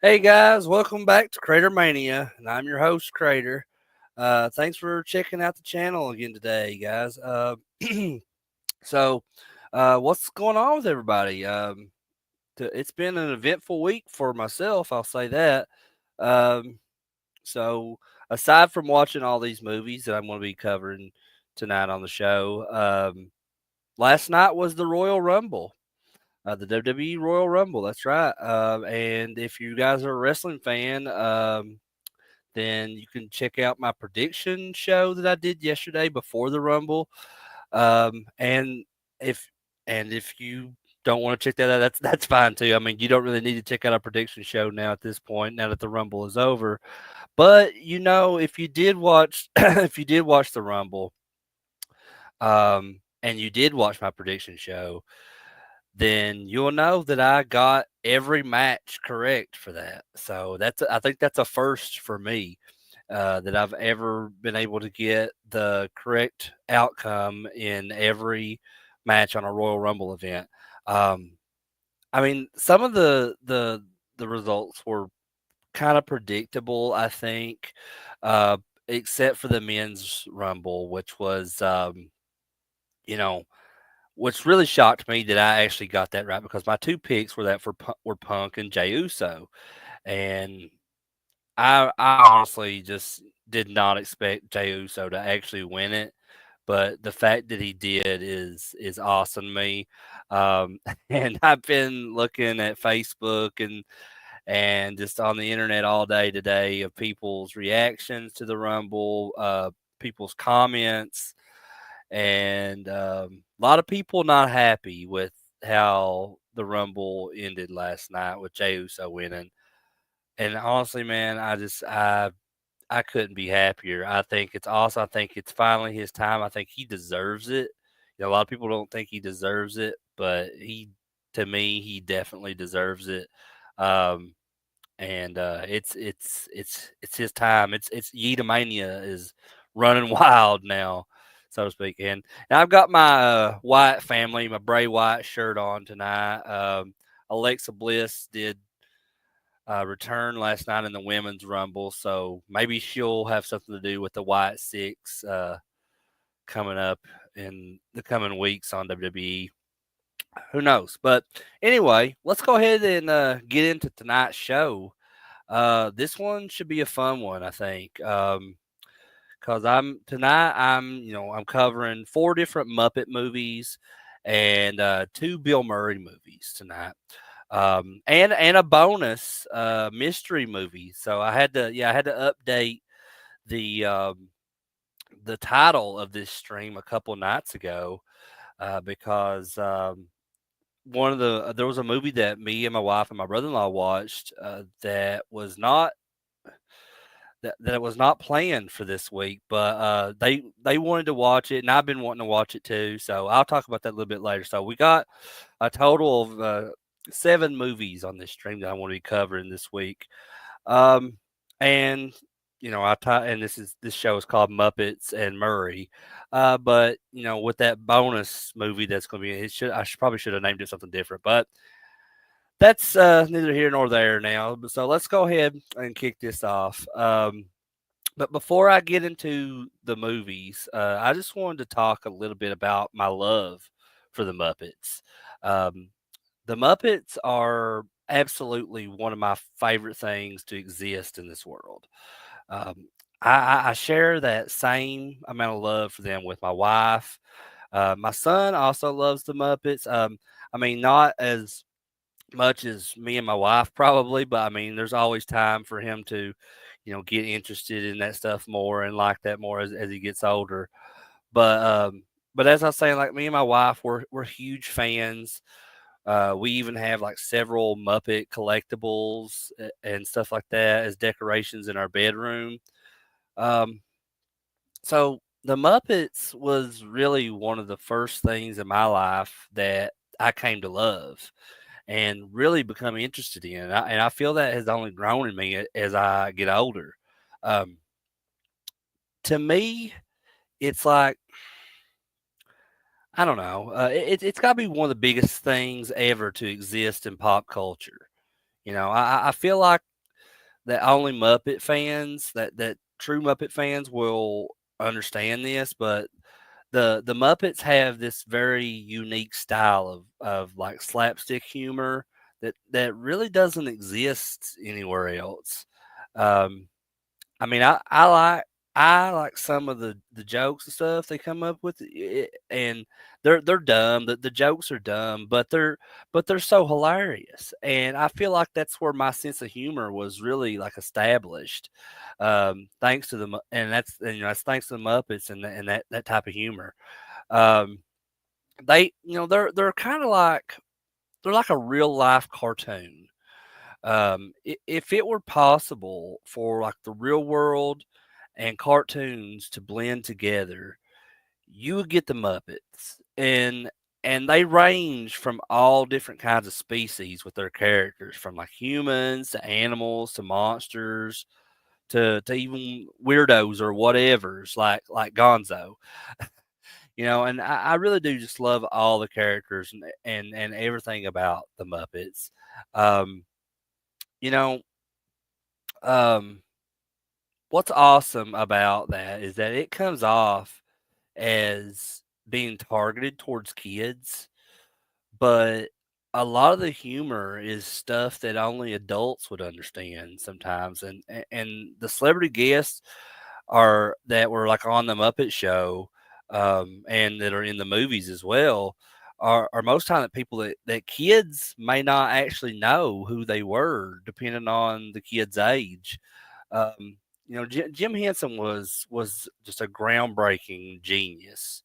Hey guys, welcome back to CraterMania, and I'm your host, Crater. Thanks for checking out the channel again today, guys. So, what's going on with everybody? It's been an eventful week for myself, I'll say that. Um, so, aside from watching all these movies that I'm going to be covering tonight on the show, last night was the Royal Rumble. The WWE Royal Rumble, that's right. And if you guys are a wrestling fan, then you can check out my prediction show that I did yesterday before the Rumble. And if if you don't want to check that out, that's fine too. I mean, you don't really need to check out our prediction show now at this point, now that the Rumble is over. But if you did watch if you did watch the Rumble, and you did watch my prediction show, then you'll know that I got every match correct for that. So I think that's a first for me, that I've ever been able to get the correct outcome in every match on a Royal Rumble event. Um, I mean, some of the results were kind of predictable, I think, uh, except for the men's Rumble, which was, you know, which really shocked me that I actually got that right, because my two picks were Punk and Jey Uso, and I honestly just did not expect Jey Uso to actually win it, but the fact that he did is awesome to me. And I've been looking at Facebook and just on the internet all day today of people's reactions to the Rumble, people's comments, and a lot of people not happy with how the Rumble ended last night with Jey Uso winning. And honestly, man, I couldn't be happier. I think it's awesome. I think it's finally his time. I think he deserves it. A lot of people don't think he deserves it, but to me, he definitely deserves it. Um, and it's his time. It's Yeetamania is running wild now, so to speak. And I've got my Wyatt family, my Bray Wyatt shirt on tonight. Alexa Bliss did return last night in the women's rumble, so maybe she'll have something to do with the Wyatt Six coming up in the coming weeks on WWE. Who knows? But anyway, let's go ahead and get into tonight's show. This one should be a fun one, I think. Because I'm covering 4 different Muppet movies and 2 Bill Murray movies tonight. And a bonus mystery movie. So I had to update the title of this stream a couple nights ago, because there was a movie that me and my wife and my brother-in-law watched, that was not planned for this week, but they wanted to watch it, and I've been wanting to watch it too. So I'll talk about that a little bit later. So we got a total of 7 movies on this stream that I want to be covering this week. And this show is called Muppets and Murray. But with that bonus movie that's going to be, probably should have named it something different, but that's neither here nor there now. So let's go ahead and kick this off. But before I get into the movies, I just wanted to talk a little bit about my love for the Muppets. The Muppets are absolutely one of my favorite things to exist in this world. Um, I share that same amount of love for them with my wife. My son also loves the Muppets. I mean, not as much as me and my wife probably, but I mean, there's always time for him to, get interested in that stuff more and like that more as he gets older. But as I was saying, like me and my wife, we're huge fans. We even have like several Muppet collectibles and stuff like that as decorations in our bedroom. Um, so the Muppets was really one of the first things in my life that I came to love. and really become interested in. And I feel that has only grown in me as I get older. Um, to me, it's like I don't know. It's got to be one of the biggest things ever to exist in pop culture. I feel like that only Muppet fans, that true Muppet fans, will understand this. But the Muppets have this very unique style of like slapstick humor that really doesn't exist anywhere else. Um, I mean, I like some of the jokes and stuff they come up with, and they're dumb. The jokes are dumb, but they're so hilarious, and I feel like that's where my sense of humor was really like established, thanks to and that's thanks to the Muppets and that type of humor. Um, they're kind of like they're like a real life cartoon. If it were possible for like the real world and cartoons to blend together, you would get the Muppets, and they range from all different kinds of species with their characters, from like humans to animals to monsters to even weirdos or whatevers like Gonzo. And I really do just love all the characters and everything about the Muppets. Um, you know, um, what's awesome about that is that it comes off as being targeted towards kids, but a lot of the humor is stuff that only adults would understand sometimes, and the celebrity guests are that were like on the Muppet Show, and that are in the movies as well. Are most time the people that kids may not actually know who they were, depending on the kid's age. Um, Jim Henson was just a groundbreaking genius,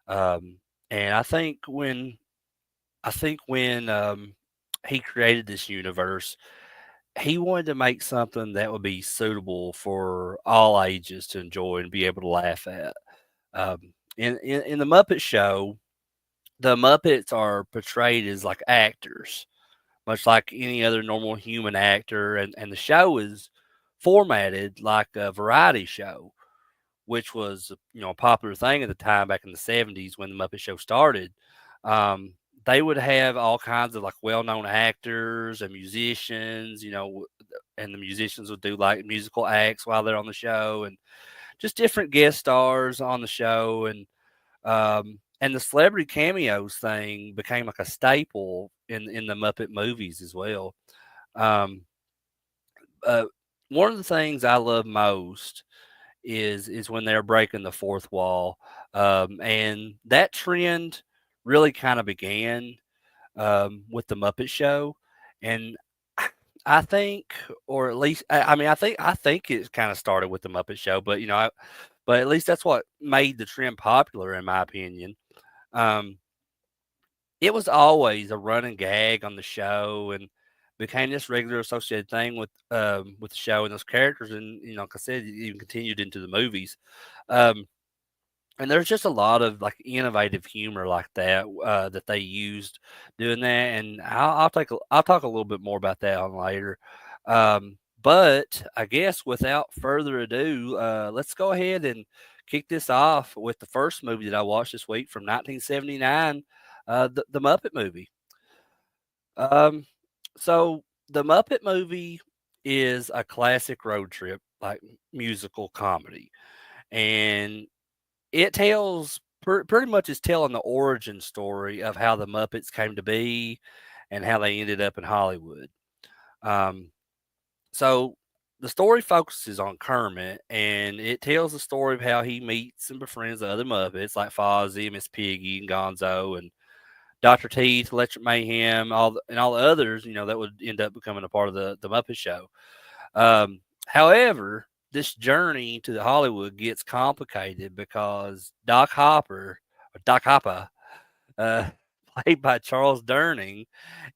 um, and I think when he created this universe, he wanted to make something that would be suitable for all ages to enjoy and be able to laugh at. In the Muppet Show, the Muppets are portrayed as like actors, much like any other normal human actor, and the show is formatted like a variety show, which was a popular thing at the time back in the '70s when the Muppet Show started. Um, they would have all kinds of like well-known actors and musicians, and the musicians would do like musical acts while they're on the show, and just different guest stars on the show, and the celebrity cameos thing became like a staple in the Muppet movies as well. Um, uh, One of the things I love most is when they're breaking the fourth wall, and that trend really kind of began with the Muppet Show, and I think, or at least I think it kind of started with the Muppet Show, but at least that's what made the trend popular, in my opinion. Um, it was always a running gag on the show and became this regular associated thing with the show and those characters, and like I said, it even continued into the movies. Um, and there's just a lot of like innovative humor like that that they used doing that, and I'll talk a little bit more about that on later. But I guess without further ado, let's go ahead and kick this off with the first movie that I watched this week from 1979, the Muppet Movie. Um, so the Muppet Movie is a classic road trip like musical comedy, and it tells pretty much is telling the origin story of how the Muppets came to be and how they ended up in Hollywood. Um, so the story focuses on Kermit, and it tells the story of how he meets and befriends the other Muppets like Fozzie, Miss Piggy, and Gonzo, and Dr. Teeth, Electric Mayhem, all the others, that would end up becoming a part of the Muppet Show. However, this journey to the Hollywood gets complicated because Doc Hopper, uh, played by Charles Durning,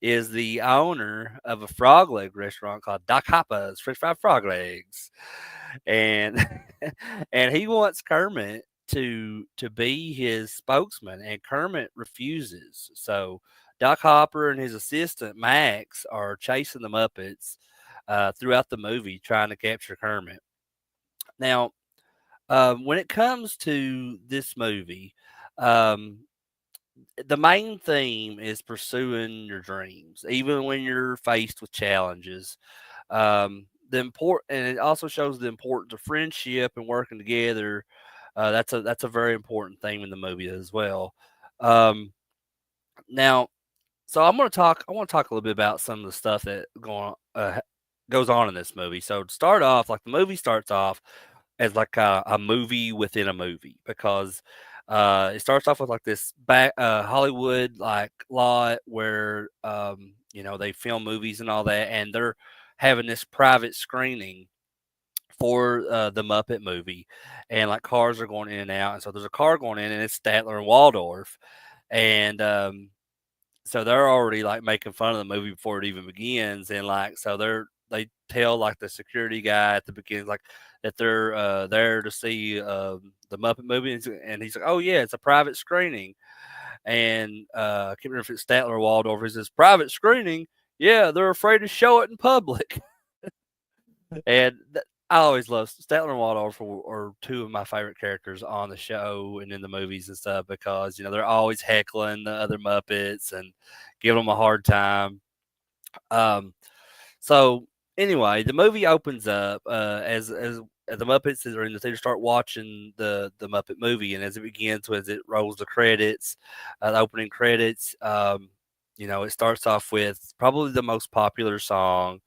is the owner of a frog leg restaurant called Doc Hopper's French Fried Frog Legs, and and he wants Kermit to be his spokesman, and Kermit refuses. So Doc Hopper and his assistant Max are chasing the Muppets throughout the movie, trying to capture Kermit. Now, when it comes to this movie, um, the main theme is pursuing your dreams, even when you're faced with challenges. And it also shows the importance of friendship and working together. That's a very important theme in the movie as well. Um, now, so I want to talk a little bit about some of the stuff that goes on in this movie. So to start off, like the movie starts off as like a movie within a movie because it starts off with like this back Hollywood like lot where they film movies and all that, and they're having this private screening for the Muppet movie, and like cars are going in and out, and so there's a car going in, and it's Statler and Waldorf, and so they're already like making fun of the movie before it even begins, and like so they tell like the security guy at the beginning like that they're there to see the Muppet movie, and he's like, oh yeah, it's a private screening, and I can't remember if it's Statler or Waldorf. He says private screening, yeah, they're afraid to show it in public, and I always love Statler and Waldorf are two of my favorite characters on the show and in the movies and stuff because they're always heckling the other Muppets and giving them a hard time. Um, so anyway, the movie opens up as the Muppets are in the theater start watching the Muppet movie, and as it begins, as it rolls the credits, the opening credits, it starts off with probably the most popular song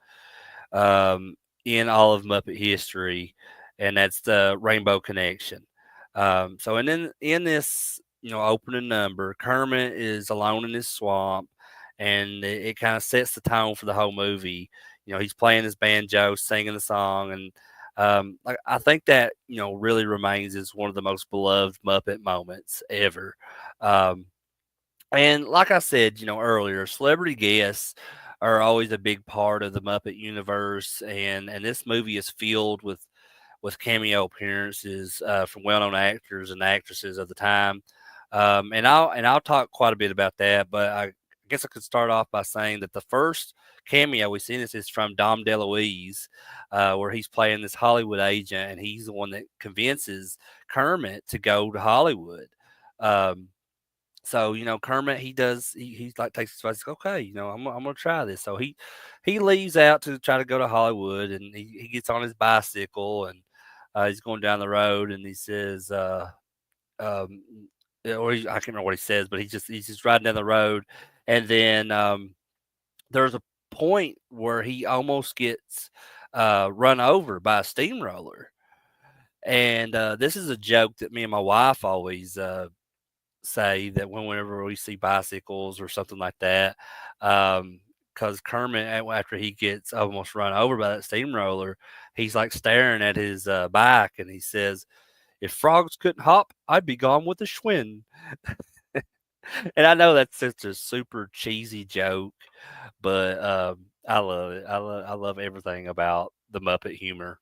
um, in all of Muppet history, and that's the Rainbow Connection. So, and then in this, opening number, Kermit is alone in his swamp, and it kind of sets the tone for the whole movie. He's playing his banjo, singing the song, and like I think that really remains as one of the most beloved Muppet moments ever. Um, and like I said, earlier, celebrity guests are always a big part of the Muppet universe, and this movie is filled with cameo appearances from well-known actors and actresses of the time. And I'll talk quite a bit about that, but I guess I could start off by saying that the first cameo we see in this is from Dom DeLuise, where he's playing this Hollywood agent, and he's the one that convinces Kermit to go to Hollywood. Um, so Kermit, he's like takes his advice. Okay, I'm gonna try this. So he leaves out to try to go to Hollywood, and he gets on his bicycle, and he's going down the road, and he says, um, I can't remember what he says, but he's just riding down the road, and then there's a point where he almost gets run over by a steamroller, and this is a joke that me and my wife always say that whenever we see bicycles or something like that, because Kermit, after he gets almost run over by that steamroller, he's like staring at his bike, and he says, "If frogs couldn't hop, I'd be gone with a Schwinn." And I know that's such a super cheesy joke, but I love it. I love everything about the Muppet humor.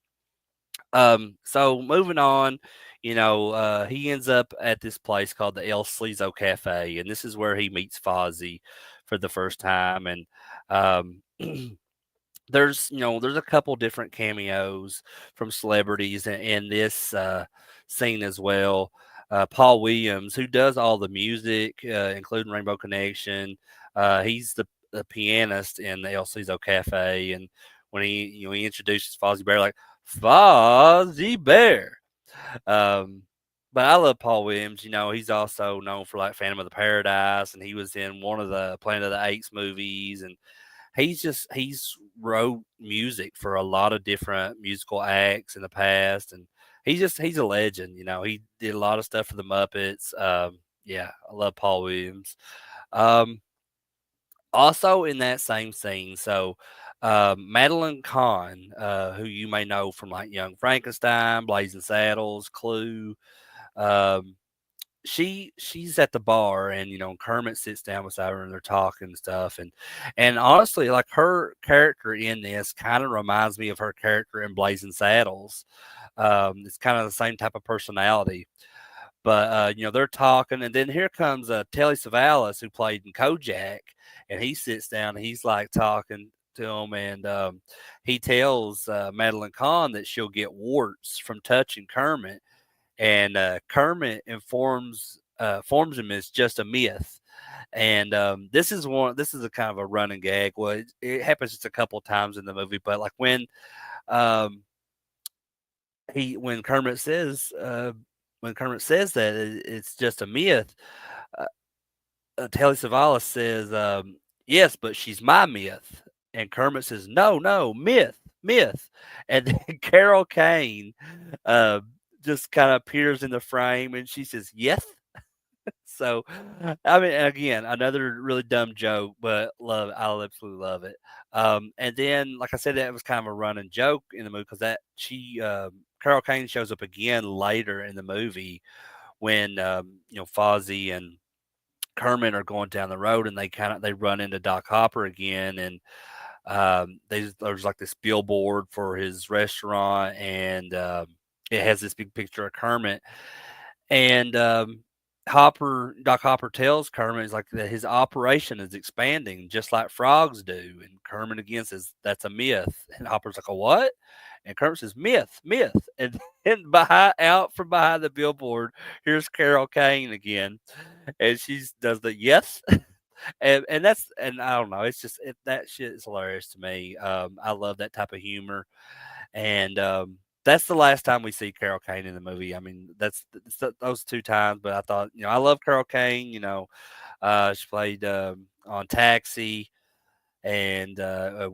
So moving on, he ends up at this place called the El Slizo Cafe, and this is where he meets Fozzie for the first time. And um, there's a couple different cameos from celebrities in this scene as well. Paul Williams, who does all the music, including Rainbow Connection, he's the pianist in the El Slizo Cafe, and when he introduces Fozzie Bear like Fozzie Bear. Um, but I love Paul Williams. He's also known for like Phantom of the Paradise, and he was in one of the Planet of the Apes movies, and he's wrote music for a lot of different musical acts in the past, and he's a legend. He did a lot of stuff for the Muppets. Yeah, I love Paul Williams. Um, Also in that same scene, so Madeline Kahn, who you may know from like Young Frankenstein, Blazing Saddles, Clue, um, she's at the bar, and Kermit sits down beside her, and they're talking and stuff, and honestly, like her character in this kind of reminds me of her character in Blazing Saddles. It's kind of the same type of personality. But they're talking, and then here comes Telly Savalas, who played in Kojak, and he sits down and he's like talking to him, and he tells Madeline Kahn that she'll get warts from touching Kermit, and Kermit informs him it's just a myth. And this is a kind of a running gag. Well, it happens just a couple of times in the movie, but like um, when Kermit says that it's just a myth, uh, Telly Savalas says, "Yes, but she's my myth," and Kermit says, "No, no, myth, myth," and then Carol Kane uh, just kind of appears in the frame, and she says, "Yes." So, I mean, again, another really dumb joke, but I absolutely love it. And then, like I said, that was kind of a running joke in the movie because Carol Kane shows up again later in the movie when Fozzie and Kermit are going down the road, and they run into Doc Hopper again, and there's like this billboard for his restaurant, and it has this big picture of Kermit, and Doc Hopper tells Kermit like that his operation is expanding just like frogs do, and Kermit again says that's a myth, and Hopper's like a what? And Kermit says myth, myth, and then out from behind the billboard, here's Carol Kane again, and she does the yes, and I don't know, it's just that shit is hilarious to me. I love that type of humor, and that's the last time we see Carol Kane in the movie. I mean, those two times. But I thought, I love Carol Kane. She played on Taxi, and I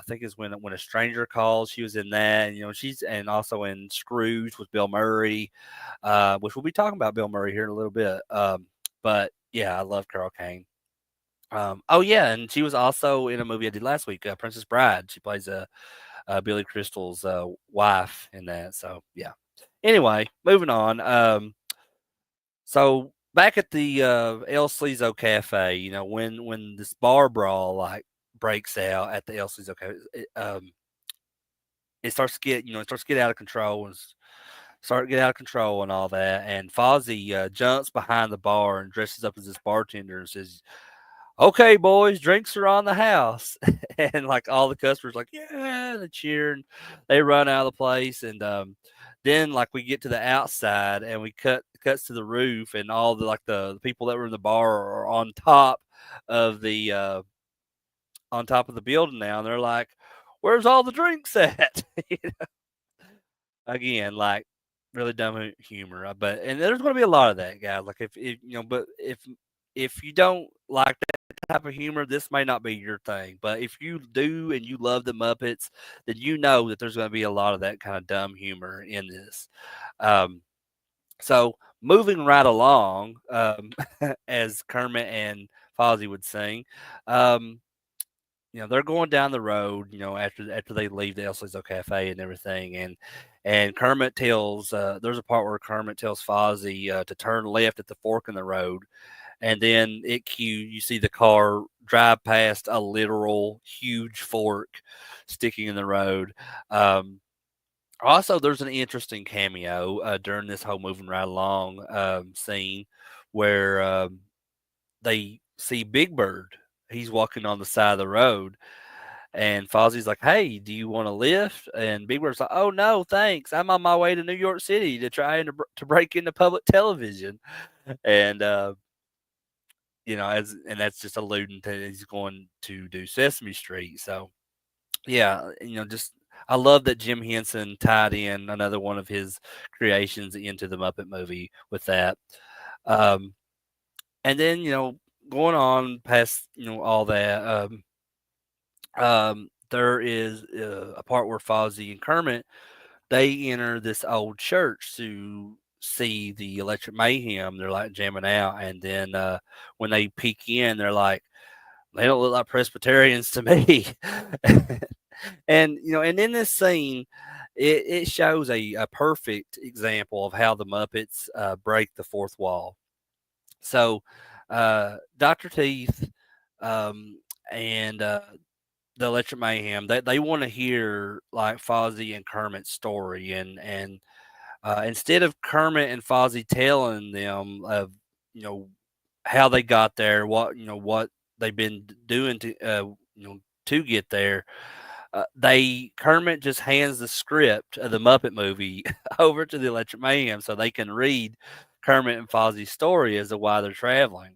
think it's when a stranger calls. She was in that. And, she's and also in Scrooge with Bill Murray, which we'll be talking about Bill Murray here in a little bit. But yeah, I love Carol Kane. Oh yeah, and she was also in a movie I did last week, Princess Bride. She plays Billy Crystal's wife in that. So yeah. Anyway, moving on. So back at the El Slizo Cafe, when this bar brawl like breaks out at the El Slizo Cafe, it starts to get out of control and start to get out of control and all that. And Fozzie jumps behind the bar and dresses up as this bartender and says, "Okay, boys, drinks are on the house." And like all the customers like, yeah, they cheer and they run out of the place. And then like we get to the outside and we cuts to the roof, and all the people that were in the bar are of the uh on top of the building now, and they're like, "Where's all the drinks at?" Again, like really dumb humor. And there's going to be a lot of that, guys. Like but if you don't like type of humor, this may not be your thing. But if you do and you love the Muppets, then you know that there's going to be a lot of that kind of dumb humor in this. Um, so moving right along, as Kermit and Fozzie would sing, um, they're going down the road, after they leave the El Slizo Cafe and everything, and Kermit tells there's a part where Kermit tells Fozzie to turn left at the fork in the road, and then you see the car drive past a literal huge fork sticking in the road. Um, Also, there's an interesting cameo during this whole moving right along scene where they see Big Bird. He's walking on the side of the road, and Fozzie's like, "Hey, do you want a lift?" And Big Bird's like, "Oh no, thanks. I'm on my way to New York City to try to break into public television." And and that's just alluding to he's going to do Sesame Street. So yeah, just I love that Jim Henson tied in another one of his creations into the Muppet movie with that. Um, and then going on past all that, there is a part where Fozzie and Kermit they enter this old church to see the Electric Mayhem. They're like jamming out, and then when they peek in, they're like, "They don't look like Presbyterians to me." And in this scene, it shows a perfect example of how the Muppets break the fourth wall. So, Dr. Teeth and the Electric Mayhem, they want to hear like Fozzie and Kermit's story, and Instead of Kermit and Fozzie telling them of you know how they got there, what they've been doing to get there, they Kermit just hands the script of the Muppet movie over to the Electric Mayhem so they can read Kermit and Fozzie's story as to why they're traveling.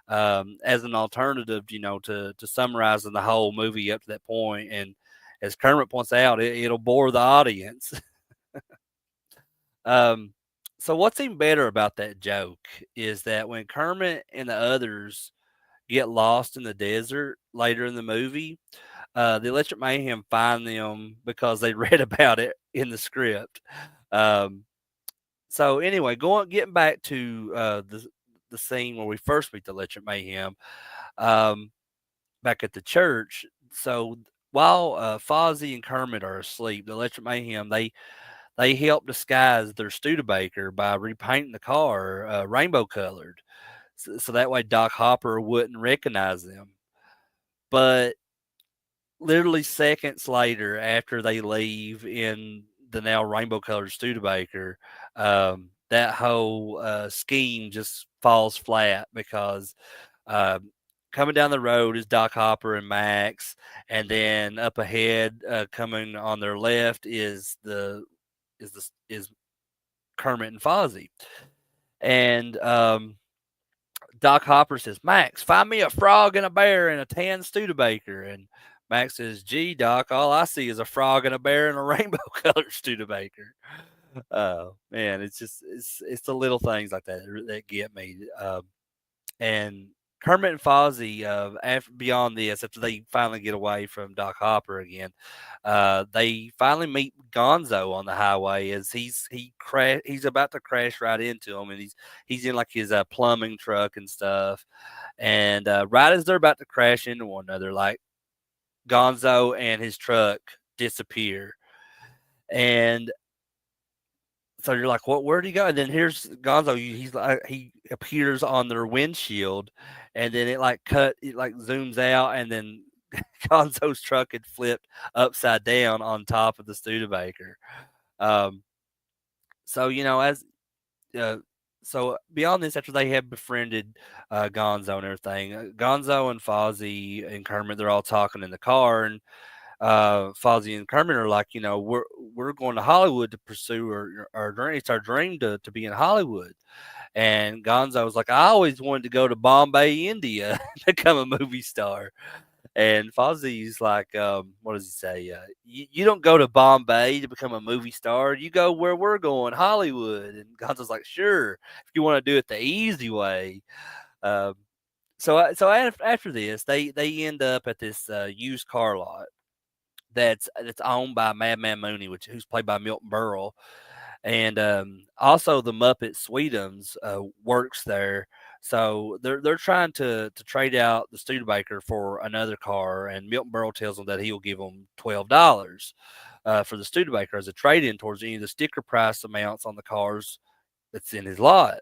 As an alternative, to summarizing the whole movie up to that point, and as Kermit points out, it'll bore the audience. um, so what's even better about that joke is that when Kermit and the others get lost in the desert later in the movie, the Electric Mayhem find them because they read about it in the script. Um, so anyway, getting back to the scene where we first meet the Electric Mayhem, um, back at the church. So while Fozzie and Kermit are asleep, the Electric Mayhem they help disguise their Studebaker by repainting the car rainbow colored, so that way Doc Hopper wouldn't recognize them. But literally seconds later, after they leave in the now rainbow colored Studebaker, that whole scheme just falls flat because um, coming down the road is Doc Hopper and Max, and then up ahead, coming on their left is Kermit and Fozzie, and Doc Hopper says, "Max, find me a frog and a bear and a tan Studebaker." And Max says, "Gee, Doc, all I see is a frog and a bear and a rainbow colored Studebaker." Oh man, it's the little things like that get me. And Kermit and Fozzie, after beyond this, after they finally get away from Doc Hopper again, they finally meet Gonzo on the highway as he's about to crash right into him, and he's in like his plumbing truck and stuff. And right as they're about to crash into one another, like Gonzo and his truck disappear, and so you're like, "What? Where'd he go?" And then here's Gonzo. He's like, he appears on their windshield, and then it like zooms out, and then Gonzo's truck had flipped upside down on top of the Studebaker. Um, so as uh, so beyond this, after they have befriended Gonzo and everything, Gonzo and Fozzie and Kermit, they're all talking in the car, and Fozzie and Kermit are like, we're going to Hollywood to pursue our dream. It's our dream to be in Hollywood. And Gonzo was like, I always wanted to go to Bombay, India, to become a movie star. And Fozzie's like, what does he say? You don't go to Bombay to become a movie star. You go where we're going, Hollywood. And Gonzo's like, sure, if you want to do it the easy way. Um, so after this, they end up at this used car lot that's owned by Madman Mooney, who's played by Milton Berle, and also the Muppet Sweetums works there. So they're trying to trade out the Studebaker for another car, and Milton Berle tells them that he'll give them $12 for the Studebaker as a trade in towards any of the sticker price amounts on the cars that's in his lot.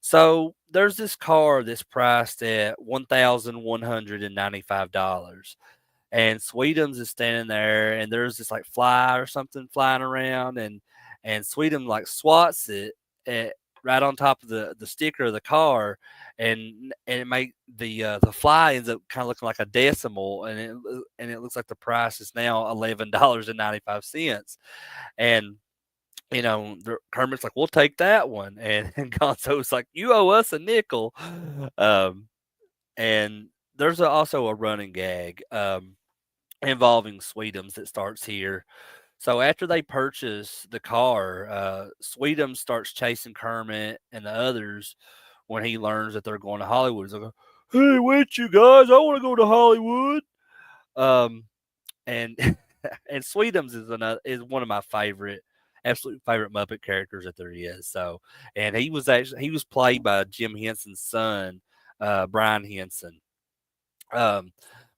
So there's this car that's priced at $1,195, and Sweetums is standing there, and there's this like fly or something flying around, and Sweetums like swats it at, right on top of the sticker of the car, and it make the fly ends up kind of looking like a decimal, and it looks like the price is now $11.95, and Kermit's like, we'll take that one, and Gonzo's like, you owe us a nickel, um, and there's also a running gag. Involving Sweetums that starts here. So after they purchase the car, Sweetums starts chasing Kermit and the others when he learns that they're going to Hollywood. He's like, "Hey, wait, you guys! I want to go to Hollywood." Um, and and Sweetums is one of my absolute favorite Muppet characters that there is. So, and he was played by Jim Henson's son, Brian Henson. Um,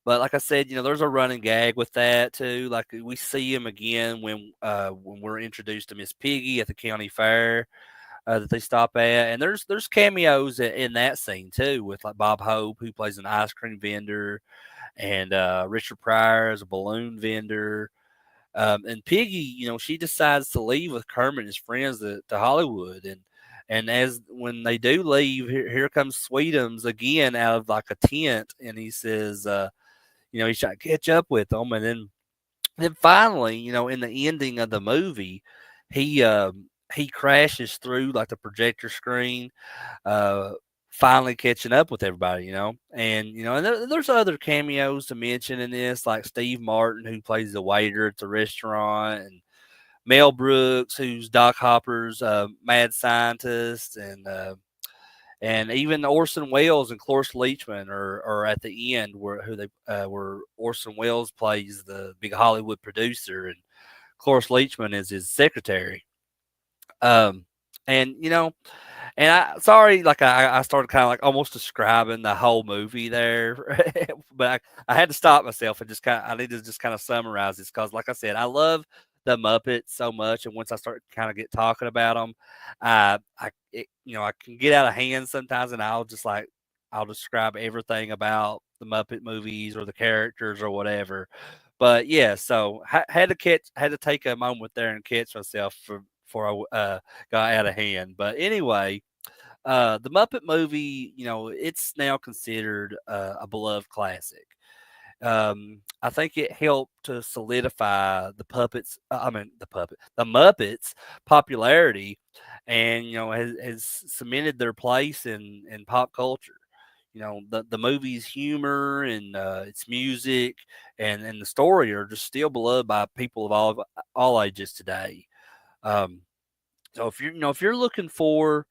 but like I said, there's a running gag with that too. Like we see him again when we're introduced to Miss Piggy at the county fair that they stop at, and there's cameos in that scene too with like Bob Hope who plays an ice cream vendor, and Richard Pryor as a balloon vendor, And Piggy, she decides to leave with Kermit and his friends to Hollywood, and as when they do leave, here comes Sweetums again out of like a tent, and he says, he's trying to catch up with them, and then finally, in the ending of the movie, he crashes through like the projector screen, uh, finally catching up with everybody, and there's other cameos to mention in this, like Steve Martin, who plays the waiter at the restaurant, and Mel Brooks, who's Doc Hopper's mad scientist, and even Orson Welles and Cloris Leachman are at the end where Orson Welles plays the big Hollywood producer, and Cloris Leachman is his secretary. Um, and and like I started kind of like almost describing the whole movie there, but I had to stop myself and I need to just kind of summarize this because, like I said, I love the Muppets so much, and once I start kind of get talking about them, I can get out of hand sometimes, and I'll describe everything about the Muppet movies or the characters or whatever. But yeah, so had to take a moment there and catch myself before I got out of hand. But anyway, the Muppet movie, it's now considered a beloved classic. I think it helped to solidify the Muppets' popularity, and has cemented their place in pop culture. The movie's humor and its music and the story are just still beloved by people of all ages today. Um, so if you're looking for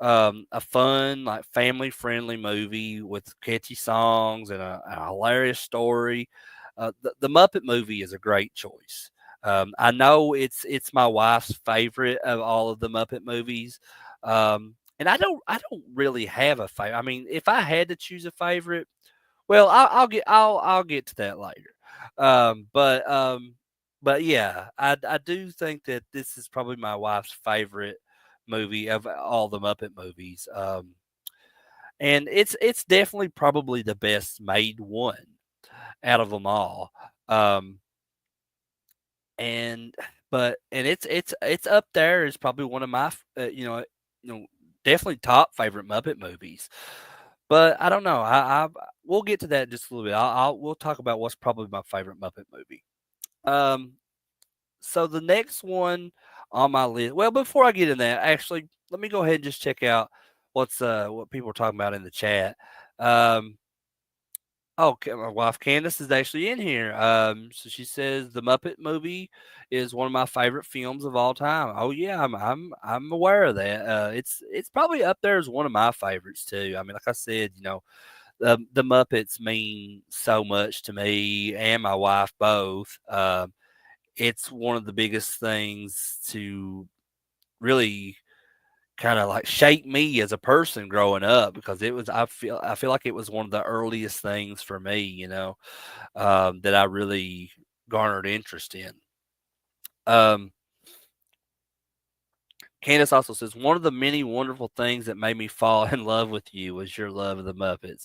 a fun, like family friendly movie with catchy songs and a hilarious story, the Muppet Movie is a great choice. I know it's my wife's favorite of all of the Muppet movies, and I don't really have a favorite. I mean, if I had to choose a favorite, well, I'll get to that later. Um, but um, but yeah, I do think that this is probably my wife's favorite movie of all the Muppet movies. And it's definitely probably the best made one out of them all. Um, and and it's up there. It's probably one of my you know definitely top favorite Muppet movies. But I don't know. We'll get to that in just a little bit. We'll talk about what's probably my favorite Muppet movie. Um, so the next one on my list. Well, before I get in that, actually, let me go ahead and just check out what people are talking about in the chat. Um, my wife Candace is actually in here. So she says the Muppet movie is one of my favorite films of all time. Oh yeah, I'm aware of that. It's probably up there as one of my favorites too. I mean, like I said, the Muppets mean so much to me and my wife both. It's one of the biggest things to really kind of like shape me as a person growing up because I feel like it was one of the earliest things for me, that I really garnered interest in. Um, Candace also says one of the many wonderful things that made me fall in love with you was your love of the Muppets.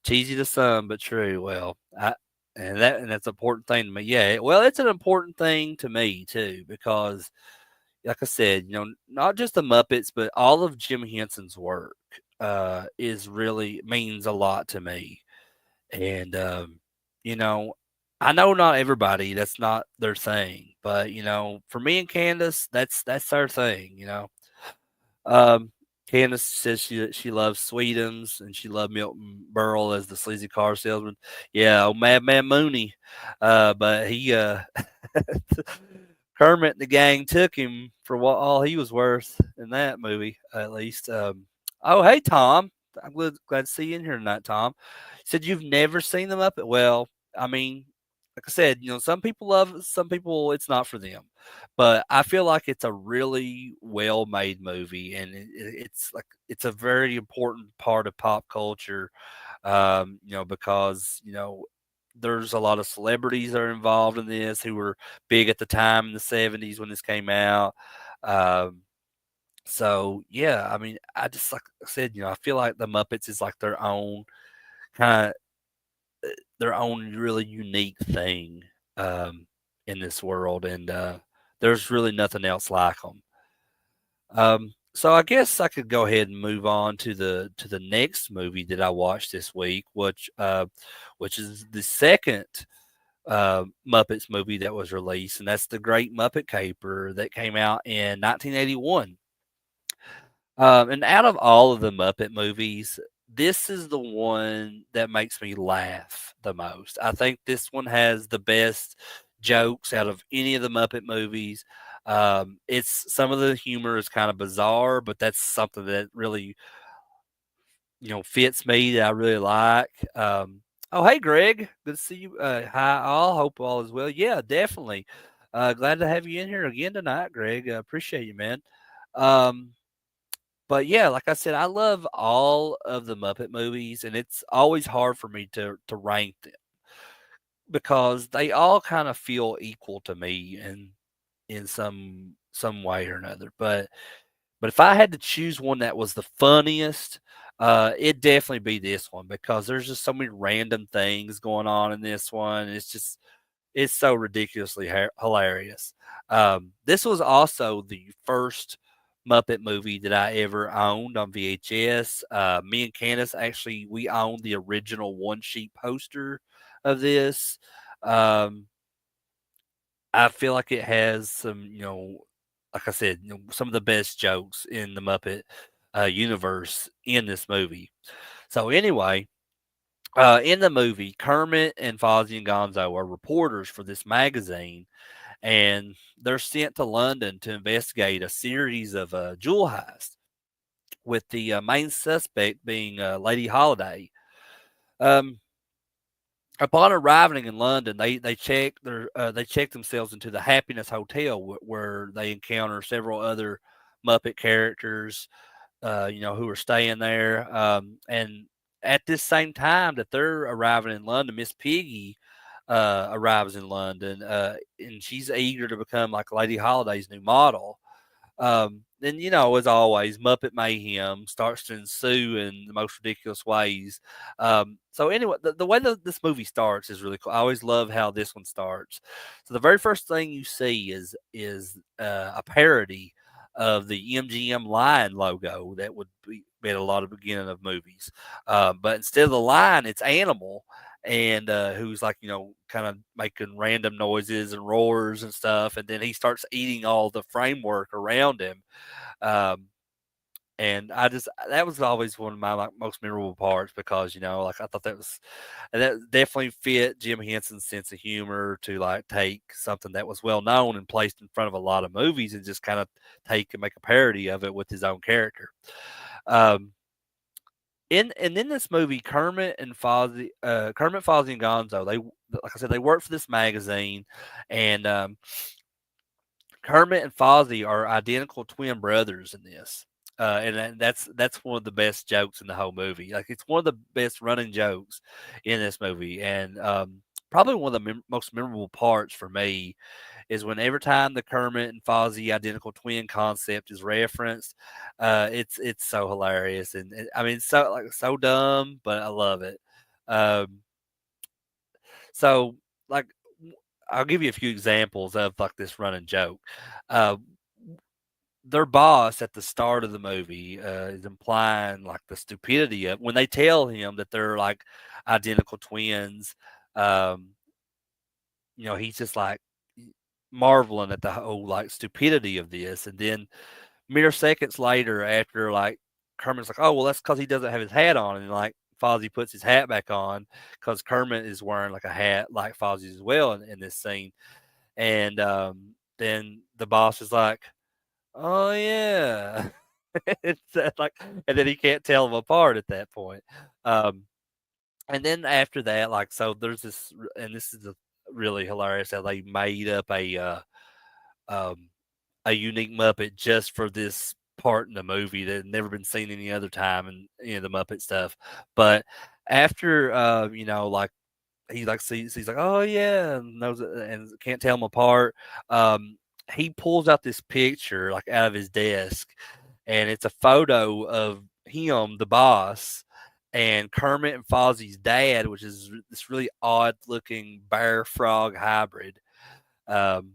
Cheesy to some, but true. Well, that's an important thing to me. Yeah, well, it's an important thing to me too because, like I said, not just the Muppets, but all of Jim Henson's work is really means a lot to me. And you know, I know not everybody that's not their thing, but for me and Candace, that's our thing. Um, Candace says she loves Sweetums and she loved Milton Berle as the sleazy car salesman. Yeah, old Madman Mooney. But he Kermit and the gang took him for what all he was worth in that movie, at least. Oh, hey Tom, I'm glad to see you in here tonight, Tom. Said you've never seen them up. Well, I mean, like I said, some people love it, some people it's not for them. But I feel like it's a really well made movie, and it's a very important part of pop culture. Because there's a lot of celebrities that are involved in this who were big at the time in the '70s when this came out. Um, so yeah, I mean, I just like I said, I feel like the Muppets is like kind of their own really unique thing. Um, in this world, and there's really nothing else like them. So I guess I could go ahead and move on to the next movie that I watched this week, which is the second Muppets movie that was released, and that's the Great Muppet Caper that came out in 1981. And out of all of the Muppet movies, this is the one that makes me laugh the most. I think this one has the best jokes out of any of the Muppet movies. It's some of the humor is kind of bizarre, but that's something that really fits me that I really like. Oh, hey, Greg, good to see you. Hi, all. Hope all is well. Yeah, definitely. Glad to have you in here again tonight, Greg. Appreciate you, man. Um, but yeah, like I said, I love all of the Muppet movies, and it's always hard for me to rank them because they all kind of feel equal to me in some way or another. But if I had to choose one that was the funniest, it'd definitely be this one because there's just so many random things going on in this one. It's so ridiculously hilarious. This was also the first Muppet movie that I ever owned on VHS. Me and Candace actually we owned the original one sheet poster of this. Um, I feel like it has some, like I said, some of the best jokes in the Muppet universe in this movie. So anyway, in the movie, Kermit and Fozzie and Gonzo are reporters for this magazine, and they're sent to London to investigate a series of jewel heists, with the main suspect being Lady Holiday. Um, Upon arriving in London, they check themselves into the Happiness Hotel, where they encounter several other Muppet characters, who are staying there. And at this same time that they're arriving in London, Miss Piggy arrives in London, and she's eager to become like Lady Holiday's new model. Then, as always, Muppet mayhem starts to ensue in the most ridiculous ways. So anyway, the way that this movie starts is really cool. I always love how this one starts. So the very first thing you see is a parody of the MGM lion logo that would be at a lot of beginning of movies. But instead of the lion, it's animal. And who's like, kind of making random noises and roars and stuff. And then he starts eating all the framework around him. Um, and that was always one of my like most memorable parts because like I thought that definitely fit Jim Henson's sense of humor to like take something that was well known and placed in front of a lot of movies and just kind of take and make a parody of it with his own character. Um, in this movie, Kermit, Fozzie, and Gonzo, like I said, they work for this magazine, and Kermit and Fozzie are identical twin brothers in this. And that's one of the best jokes in the whole movie. Like it's one of the best running jokes in this movie, and probably one of the most memorable parts for me is when every time the Kermit and Fozzie identical twin concept is referenced, it's so hilarious, and I mean so like so dumb, but I love it. Um, so like I'll give you a few examples of like this running joke. Uh, their boss at the start of the movie is implying like the stupidity of when they tell him that they're like identical twins. Um, he's just like marveling at the whole like stupidity of this, and then mere seconds later, after like Kermit's like, "Oh well, that's because he doesn't have his hat on," and like Fozzie puts his hat back on because Kermit is wearing like a hat like Fozzie's as well in this scene, and then the boss is like, "Oh yeah," it's like, and then he can't tell them apart at that point. Um, and then after that, like, so there's this, and this is really hilarious how they made up um, a unique Muppet just for this part in the movie that had never been seen any other time and the Muppet stuff. But after like he like sees like, oh yeah, and knows it and can't tell them apart. Um, he pulls out this picture like out of his desk, and it's a photo of him, the boss, and Kermit and Fozzie's dad, which is this really odd looking bear frog hybrid. Um,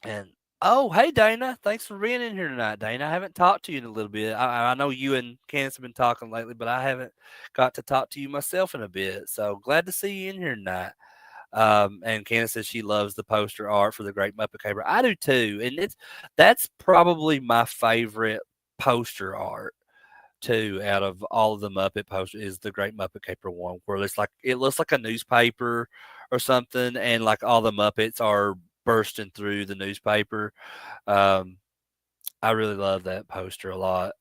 and oh, hey Dana, thanks for being in here tonight, Dana. I haven't talked to you in a little bit. I know you and Candace have been talking lately, but I haven't got to talk to you myself in a bit. So glad to see you in here tonight. And Candace says she loves the poster art for the Great Muppet Caper. I do too, and that's probably my favorite poster art too. Out of all of the Muppet posters, is the Great Muppet Caper one, where it's like it looks like a newspaper or something, and like all the Muppets are bursting through the newspaper. Um, I really love that poster a lot.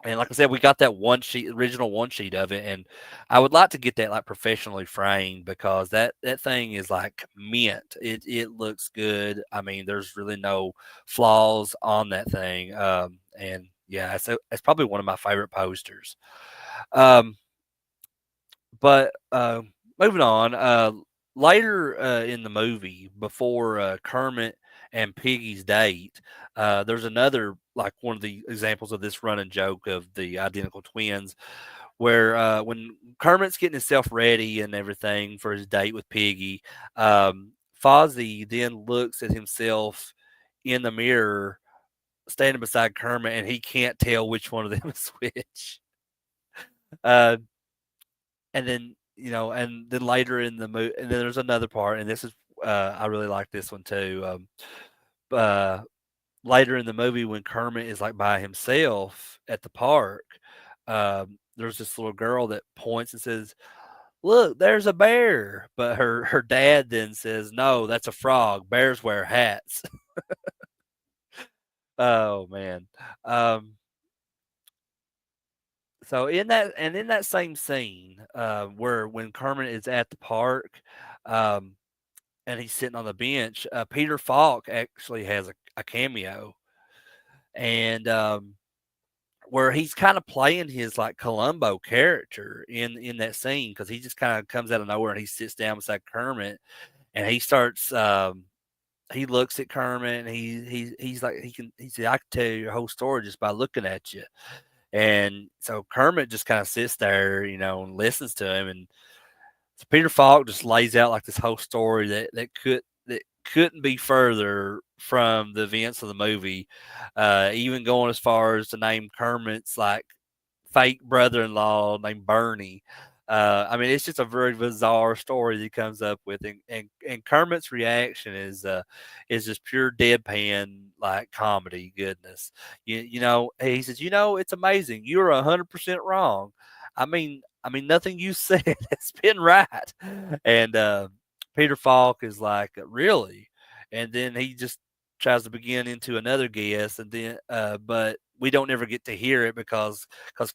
And like I said, we got that one sheet, original one sheet of it, and I would like to get that like professionally framed because that thing is like mint. It looks good. I mean, there's really no flaws on that thing. And yeah, it's probably one of my favorite posters. Um, but moving on, later in the movie, before Kermit and Piggy's date, there's another like one of the examples of this running joke of the identical twins, where when Kermit's getting himself ready and everything for his date with Piggy, Fozzie then looks at himself in the mirror standing beside Kermit, and he can't tell which one of them is which. Uh, and then and then later in the movie, and then there's another part, and this is I really like this one too. Uh, Later in the movie, when Kermit is like by himself at the park, there's this little girl that points and says, "Look, there's a bear," but her dad then says, "No, that's a frog. Bears wear hats." Oh man. Um, so in that same scene, where when Kermit is at the park, um, and he's sitting on the bench, Peter Falk actually has a cameo, and where he's kind of playing his like Columbo character in that scene because he just kind of comes out of nowhere and he sits down beside Kermit and he starts. He looks at Kermit and he's like he said, "I can tell you your whole story just by looking at you." And so Kermit just kind of sits there, and listens to him. And so Peter Falk just lays out like this whole story that couldn't be further from the events of the movie, even going as far as to name Kermit's like fake brother-in-law named Bernie. I mean, it's just a very bizarre story that he comes up with, and Kermit's reaction is just pure deadpan like comedy goodness. He says, it's amazing. You're 100% wrong. I mean, nothing you said has been right. And Peter Falk is like, really? And then he just tries to begin into another guess, and then but we don't ever get to hear it because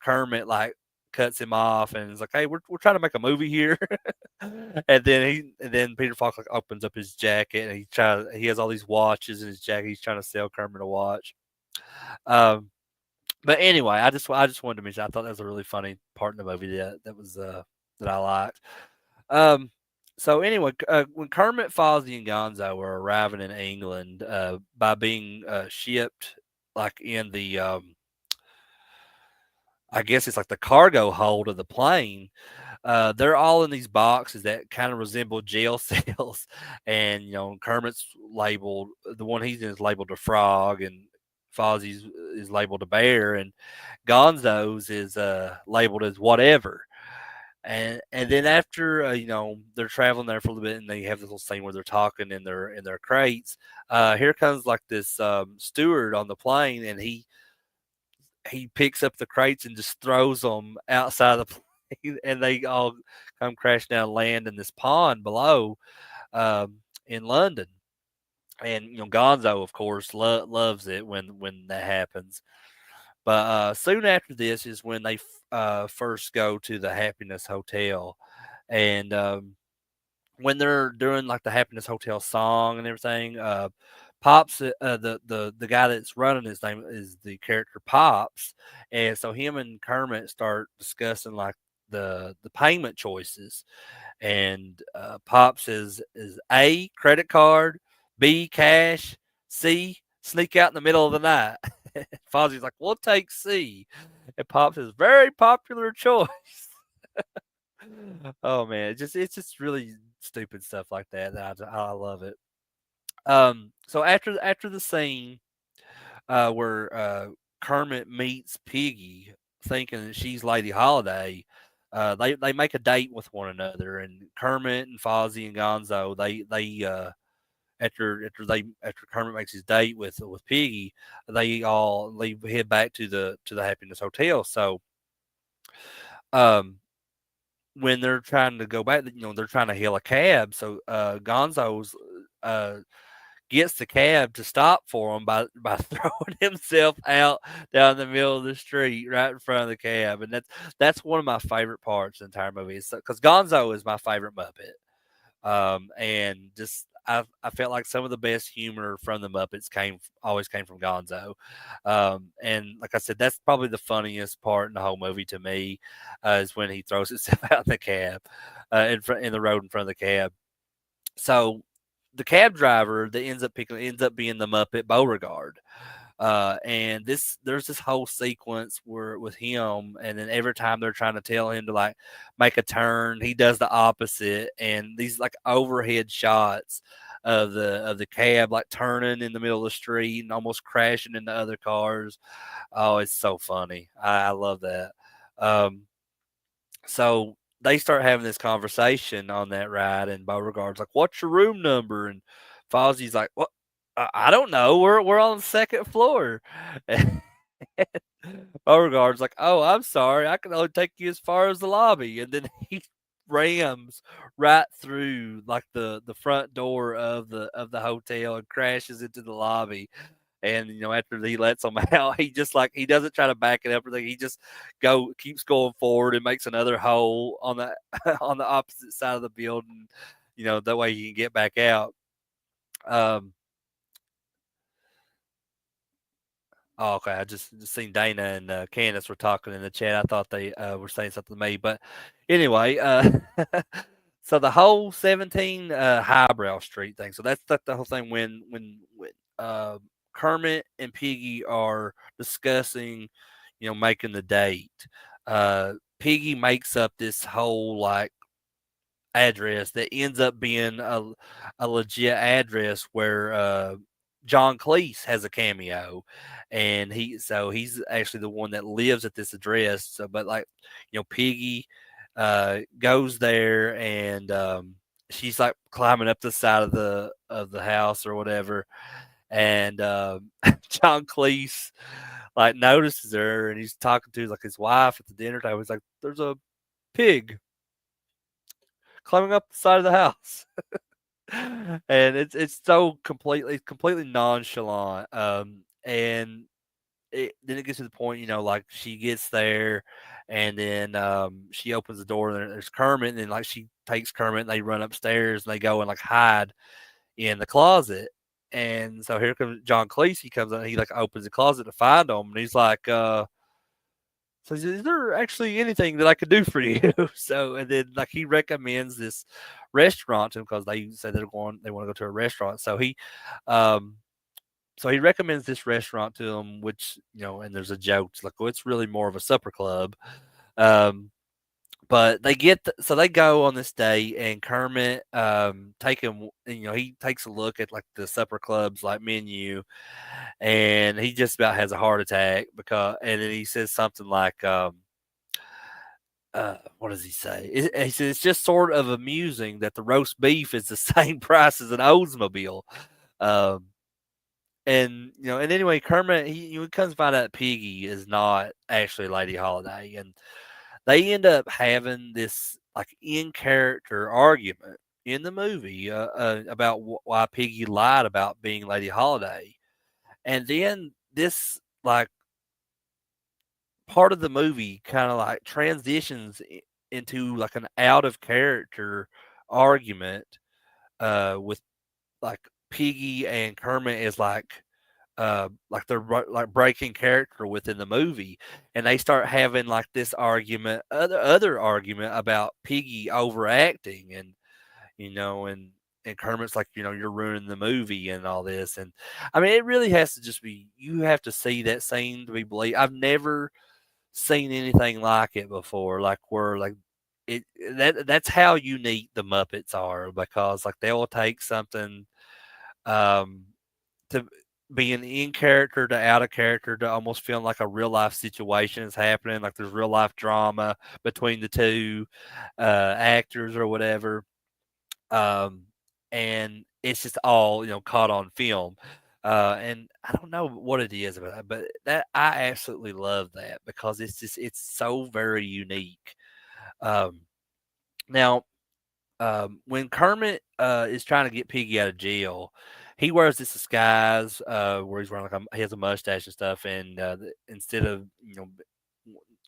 Kermit like cuts him off and is like, "Hey, we're trying to make a movie here," and then Peter Falk like opens up his jacket and he has all these watches in his jacket. He's trying to sell Kermit a watch. Um, but anyway, I just wanted to mention I thought that was a really funny part in the movie that I liked. Um, so anyway, when Kermit, Fozzie, and Gonzo are arriving in England by being shipped like in the I guess it's like the cargo hold of the plane. They're all in these boxes that kind of resemble jail cells, and Kermit's labeled the one he's in is labeled a frog, and Fozzie's is labeled a bear, and Gonzo's is labeled as whatever. And then after they're traveling there for a little bit, and they have this little scene where they're talking in their crates. Here comes like this steward on the plane, and he picks up the crates and just throws them outside the plane, and they all come crash down, and land in this pond below in London. And Gonzo, of course, loves it when that happens. But soon after this is when they first go to the Happiness Hotel, and when they're doing like the Happiness Hotel song and everything, Pops, the guy that's running his name is the character Pops, and so him and Kermit start discussing like the payment choices, and Pops is A, credit card, B, cash, C, sneak out in the middle of the night. Fozzie's like, we'll take C, and Pops is very popular choice. Oh man, it's just really stupid stuff like that. I love it. So after the scene where Kermit meets Piggy, thinking that she's Lady Holiday, they make a date with one another, and Kermit and Fozzie and Gonzo they after Kermit makes his date with Piggy, they all head back to the Happiness Hotel. So um when they're trying to go back, they're trying to hail a cab. So Gonzo's uh gets the cab to stop for him by throwing himself out down the middle of the street right in front of the cab, and that's one of my favorite parts of the entire movie. Because Gonzo is my favorite Muppet, and just I felt like some of the best humor from the Muppets always came from Gonzo, and like I said, that's probably the funniest part in the whole movie to me, is when he throws himself out in the cab, in the road in front of the cab. So the cab driver that ends up being the Muppet Beauregard. And there's this whole sequence where with him, and then every time they're trying to tell him to like make a turn, he does the opposite, and these like overhead shots of the cab like turning in the middle of the street and almost crashing into other cars. Oh, it's so funny. I love that. Um, so they start having this conversation on that ride, and Beauregard's like, "What's your room number?" And Fozzie's like, "What? I don't know. We're on the second floor." And Beauregard's like, "Oh, I'm sorry. I can only take you as far as the lobby." And then he rams right through like the front door of the hotel and crashes into the lobby. And after he lets them out, he just like he doesn't try to back it up or anything. He just keeps going forward and makes another hole on the on the opposite side of the building. That way he can get back out. Um, oh, okay. I just seen Dana and Candace were talking in the chat. I thought they were saying something to me, but anyway, so the whole 17 Highbrow Street thing. So that's the whole thing when Kermit and Piggy are discussing, making the date. Piggy makes up this whole like address that ends up being a legit address where John Cleese has a cameo, and he's actually the one that lives at this address. So, but like Piggy goes there, and she's like climbing up the side of the house or whatever, and John Cleese like notices her, and he's talking to like his wife at the dinner table. He's like, "There's a pig climbing up the side of the house." And it's so completely nonchalant. And then it gets to the point, like she gets there, and then she opens the door, and there's Kermit, and then like she takes Kermit, and they run upstairs, and they go and like hide in the closet. And so here comes John Cleese. He comes out, and he like opens the closet to find them, and he's like, so is there actually anything that I could do for you? So, and then like he recommends this restaurant to him because they say they want to go to a restaurant. Um, so he recommends this restaurant to him, which, and there's a joke. It's like, well, it's really more of a supper club. Um, but so they go on this day, and Kermit, take him, he takes a look at like the supper club's like menu, and he just about has a heart attack and then he says something like, what does he say? He says it's just sort of amusing that the roast beef is the same price as an Oldsmobile. Um, and anyway, Kermit he comes to find out Piggy is not actually Lady Holiday, and they end up having this like in character argument in the movie about why Piggy lied about being Lady Holiday, and then this like part of the movie kind of like transitions into like an out of character argument with like Piggy and Kermit is like they're like breaking character within the movie, and they start having like this other argument about Piggy overacting, and and Kermit's like, you're ruining the movie and all this. And I mean, it really has to just be, you have to see that scene to be believed. I've never seen anything like it before, like where like that's how unique the Muppets are, because like they will take something um, to being in character to out of character to almost feeling like a real life situation is happening, like there's real life drama between the two actors or whatever. Um, and it's just all caught on film. And I don't know what it is about that, but that I absolutely love that because it's so very unique. Um, now, when Kermit is trying to get Piggy out of jail, he wears this disguise where he's wearing he has a mustache and stuff, and instead of w-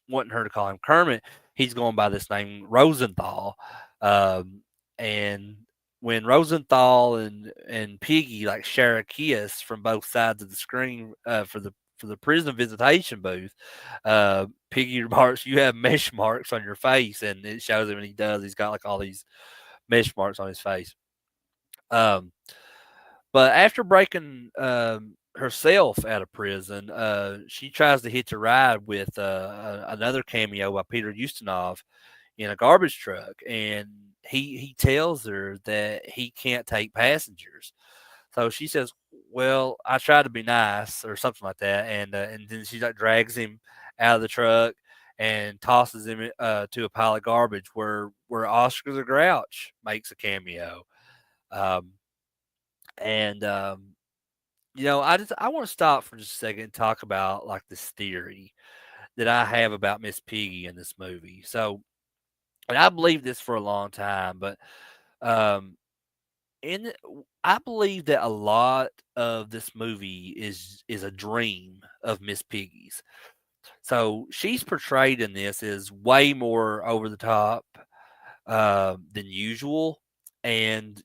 wanting her to call him Kermit, he's going by this name Rosenthal. Um, and when Rosenthal and Piggy like share a kiss from both sides of the screen for the prison visitation booth, Piggy remarks, "You have mesh marks on your face," and it shows him, and he does. He's got like all these mesh marks on his face. Um, but after breaking herself out of prison, she tries to hitch a ride with another cameo by Peter Ustinov in a garbage truck, and he tells her that he can't take passengers. So she says, "Well, I tried to be nice," or something like that, and then she like drags him out of the truck and tosses him to a pile of garbage where Oscar the Grouch makes a cameo. Um, and I want to stop for just a second and talk about like this theory that I have about Miss Piggy in this movie. So, and I believe this for a long time, but um, in I believe that a lot of this movie is a dream of Miss Piggy's. So she's portrayed in this as way more over the top than usual, and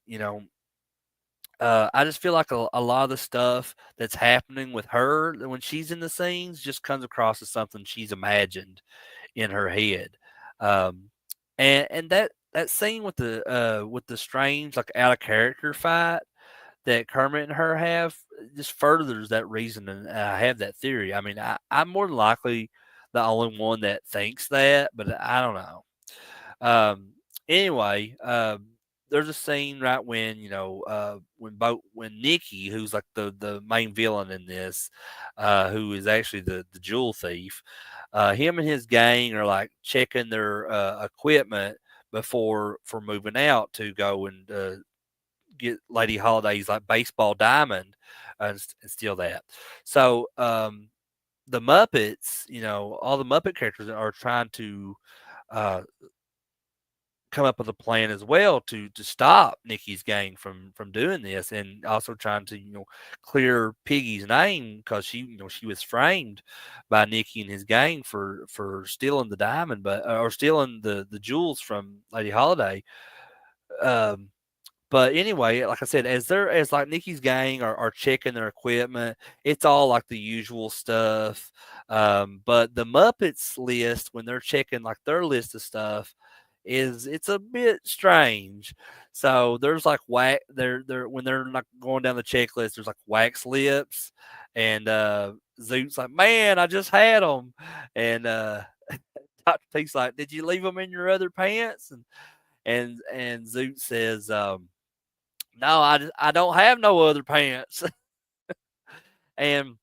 I just feel like a lot of the stuff that's happening with her when she's in the scenes just comes across as something she's imagined in her head. Um, and that scene with the strange like out of character fight that Kermit and her have just furthers that reason, and I have that theory. I mean, I'm more than likely the only one that thinks that, but I don't know. Um, anyway, there's a scene right when when Nikki, who's like the main villain in this, who is actually the jewel thief, him and his gang are like checking their equipment before for moving out to go and get Lady Holiday's like baseball diamond and steal that. So the Muppets, all the Muppet characters are trying to uh, come up with a plan as well to stop Nikki's gang from doing this, and also trying to clear Piggy's name because she was framed by Nikki and his gang for stealing the diamond, but or stealing the jewels from Lady Holiday. Um, but anyway, like I said, as like Nikki's gang are checking their equipment, it's all like the usual stuff. But the Muppets list, when they're checking like their list of stuff, it's a bit strange. So there's like they're when they're like going down the checklist, there's like wax lips, and Zoot's like, "Man, I just had them," and Dr. T's like, "Did you leave them in your other pants?" And Zoot says, "No, I don't have no other pants." And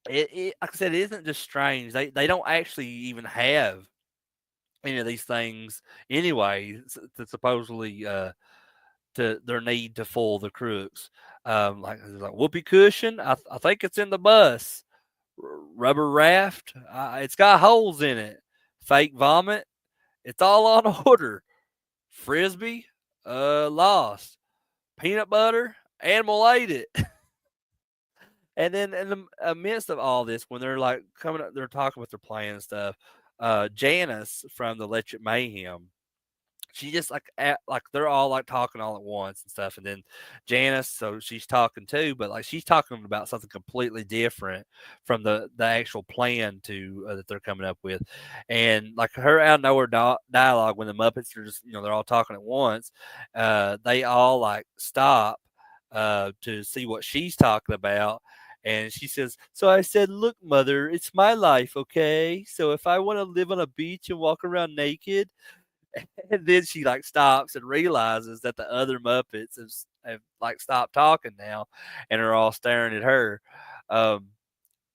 like I said, it isn't just strange. They don't actually even have any of these things anyway to supposedly to their need to fool the crooks. Like whoopee cushion, I think it's in the bus. Rubber raft, it's got holes in it. Fake vomit, it's all on order. Frisbee, lost. Peanut butter, animal ate it. And then in the midst of all this, when they're like coming up, they're talking with their plan and stuff. Janice from the Electric Mayhem, she just like they're all like talking all at once and stuff, and then Janice, so she's talking too, but like she's talking about something completely different from the actual plan to that they're coming up with, and like her out of nowhere dialogue when the Muppets are just they're all talking at once, they all like stop to see what she's talking about. And she says, "So I said, look, mother, it's my life, okay? So if I want to live on a beach and walk around naked, And then she like stops and realizes that the other Muppets have like stopped talking now, and are all staring at her. Um,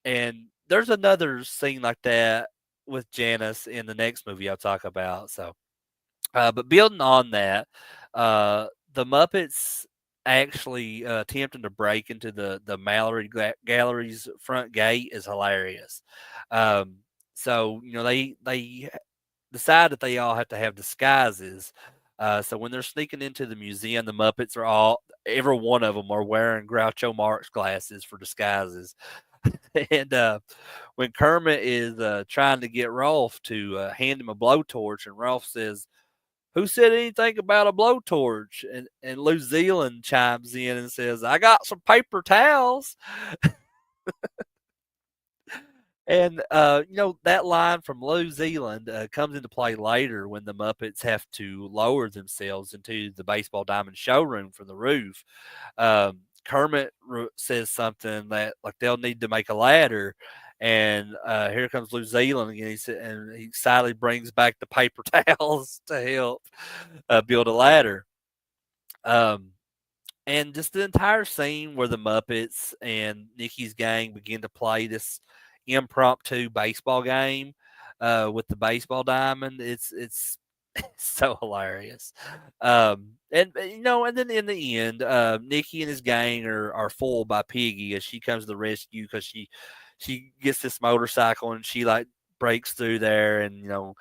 and there's another scene like that with Janice in the next movie I'll talk about. So, but building on that, the Muppets actually attempting to break into the Mallory Gallery's front gate is hilarious. Um, so they decide that they all have to have disguises. So when they're sneaking into the museum, the Muppets are every one of them are wearing Groucho Marx glasses for disguises. And when Kermit is trying to get Rolf to hand him a blowtorch, and Rolf says, "Who said anything about a blowtorch?" And New Zealand chimes in and says, "I got some paper towels." And that line from New Zealand comes into play later when the Muppets have to lower themselves into the baseball diamond showroom from the roof. Kermit says something that like they'll need to make a ladder, and here comes New Zealand again. And he silently brings back the paper towels to help build a ladder. Um, and just the entire scene where the Muppets and Nikki's gang begin to play this impromptu baseball game with the baseball diamond, it's so hilarious. And then in the end, Nikki and his gang are fooled by Piggy as she comes to the rescue because she gets this motorcycle and she like breaks through there and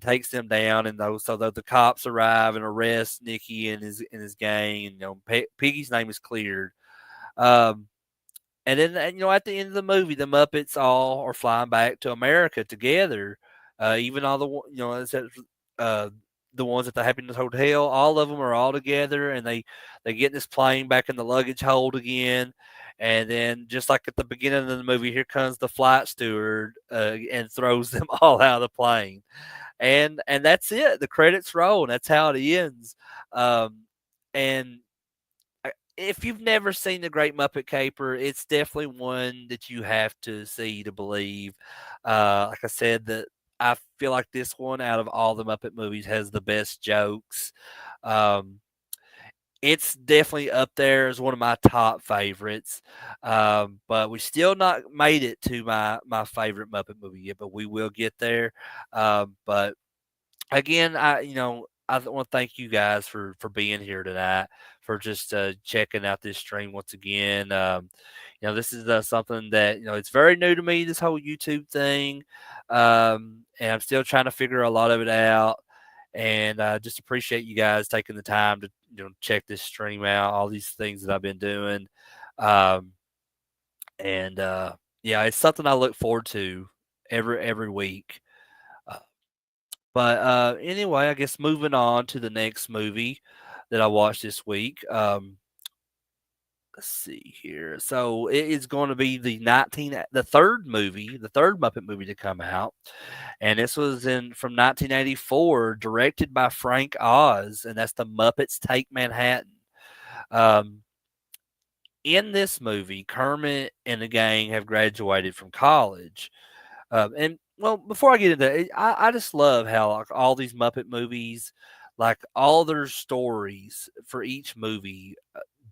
takes them down. And the cops arrive and arrest Nicky and his gang. And Piggy's name is cleared. Um, and then at the end of the movie, the Muppets all are flying back to America together. Even all uh, the ones at the Happiness Hotel, all of them are all together, and they get in this plane back in the luggage hold again. And then, just like at the beginning of the movie, here comes the flight steward and throws them all out of the plane. And that's it. The credits roll, and that's how it ends. And if you've never seen The Great Muppet Caper, it's definitely one that you have to see to believe. Like I said, that I feel like this one out of all the Muppet movies has the best jokes. Um, it's definitely up there as one of my top favorites. But we still not made it to my favorite Muppet movie yet, but we will get there. But again, I want to thank you guys for being here tonight, for just checking out this stream once again. This is something that it's very new to me, this whole YouTube thing, and I'm still trying to figure a lot of it out. And just appreciate you guys taking the time to check this stream out, all these things that I've been doing, um, and yeah, it's something I look forward to every week. Uh, but anyway, I guess moving on to the next movie that I watched this week. Let's see here. So it is going to be the third Muppet movie to come out, and this was in from 1984, directed by Frank Oz, and that's the Muppets Take Manhattan. Um, in this movie, Kermit and the gang have graduated from college. And well, before I get into it, I just love how like all these Muppet movies, like all their stories for each movie,